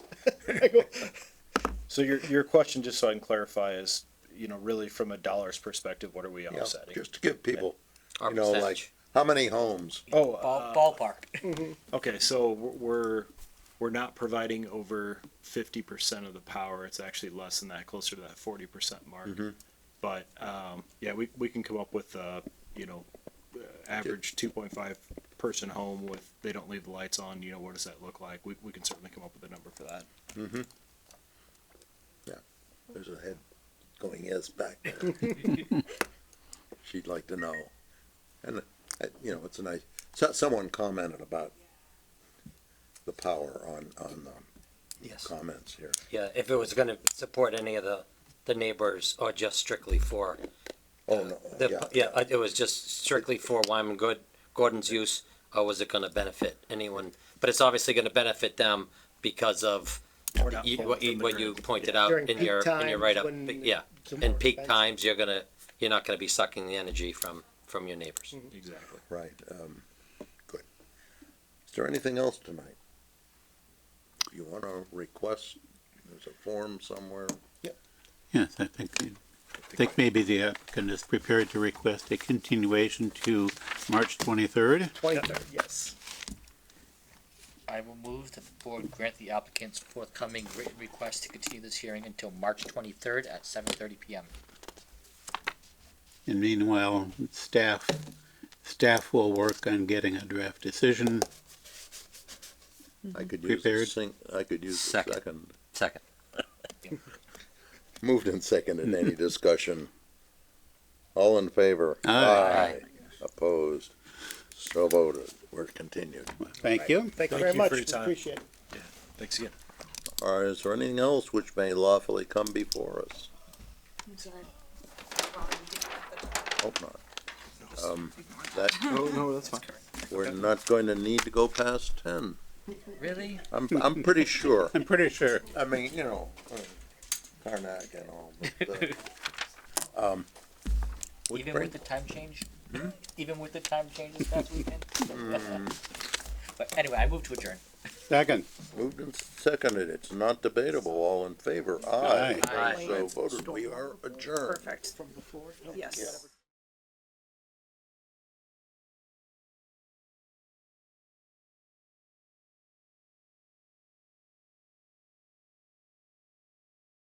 S9: So your question, just so I can clarify, is, really from a dollars perspective, what are we
S1: Yeah,
S9: offsetting?
S1: just to give people,
S7: Our
S1: like,
S7: percentage.
S1: how many homes?
S9: Oh,
S6: Ballpark.
S9: okay, so we're not providing over 50% of the power. It's actually less than that, closer to that 40% mark. But yeah, we can come up with average 2.5 person home with, they don't leave the lights on. What does that look like? We can certainly come up with a number for that.
S1: There's a head going yes back there. She'd like to know. And, it's a nice, someone commented about the power on
S7: Yes.
S1: comments here.
S7: Yeah, if it was gonna support any of the neighbors or just strictly for,
S1: Oh, no, yeah.
S7: it was just strictly for Wyman Gordon's use, or was it gonna benefit anyone? But it's obviously gonna benefit them because of
S9: We're not pulling
S7: what
S9: from the
S7: you
S9: grid.
S7: pointed out
S10: During
S7: in
S10: peak
S7: your
S10: times
S7: write-up.
S10: when
S7: Yeah,
S10: it's more
S7: in peak
S10: expensive.
S7: times, you're not gonna be sucking the energy from your neighbors.
S9: Exactly.
S1: Right, good. Is there anything else tonight? You wanna request, there's a form somewhere?
S3: Yes, I think maybe the applicant is prepared to request a continuation to March 23rd.
S10: 23rd, yes.
S6: I will move that the board grant the applicant's forthcoming written request to continue this hearing until March 23rd at 7:30 p.m.
S3: And meanwhile, staff will work on getting a draft decision.
S1: I could use
S3: Prepared.
S1: I could use a
S7: Second.
S1: second.
S7: Second.
S1: Moved and seconded, any discussion? All in favor?
S3: Aye.
S1: Opposed? So voted, we're continued.
S3: Thank you.
S10: Thank you
S9: Thank
S10: very
S9: you
S10: much.
S9: for your time.
S10: Appreciate it.
S9: Thanks again.
S1: All right, is there anything else which may lawfully come before us? Hope not. That,
S9: Oh, no, that's fine.
S1: we're not going to need to go past 10.
S6: Really?
S1: I'm pretty sure.
S3: I'm pretty sure.
S1: I mean, you know, Karnak and all, but, which
S6: Even
S1: brings-
S6: with the time change? Even with the time change this past weekend? But anyway, I move to adjourn.
S3: Second.
S1: moved and seconded, it's not debatable, all in favor, aye.
S3: Aye.
S1: So voted, we are adjourned.
S2: Perfect.
S10: From the floor?
S2: Yes.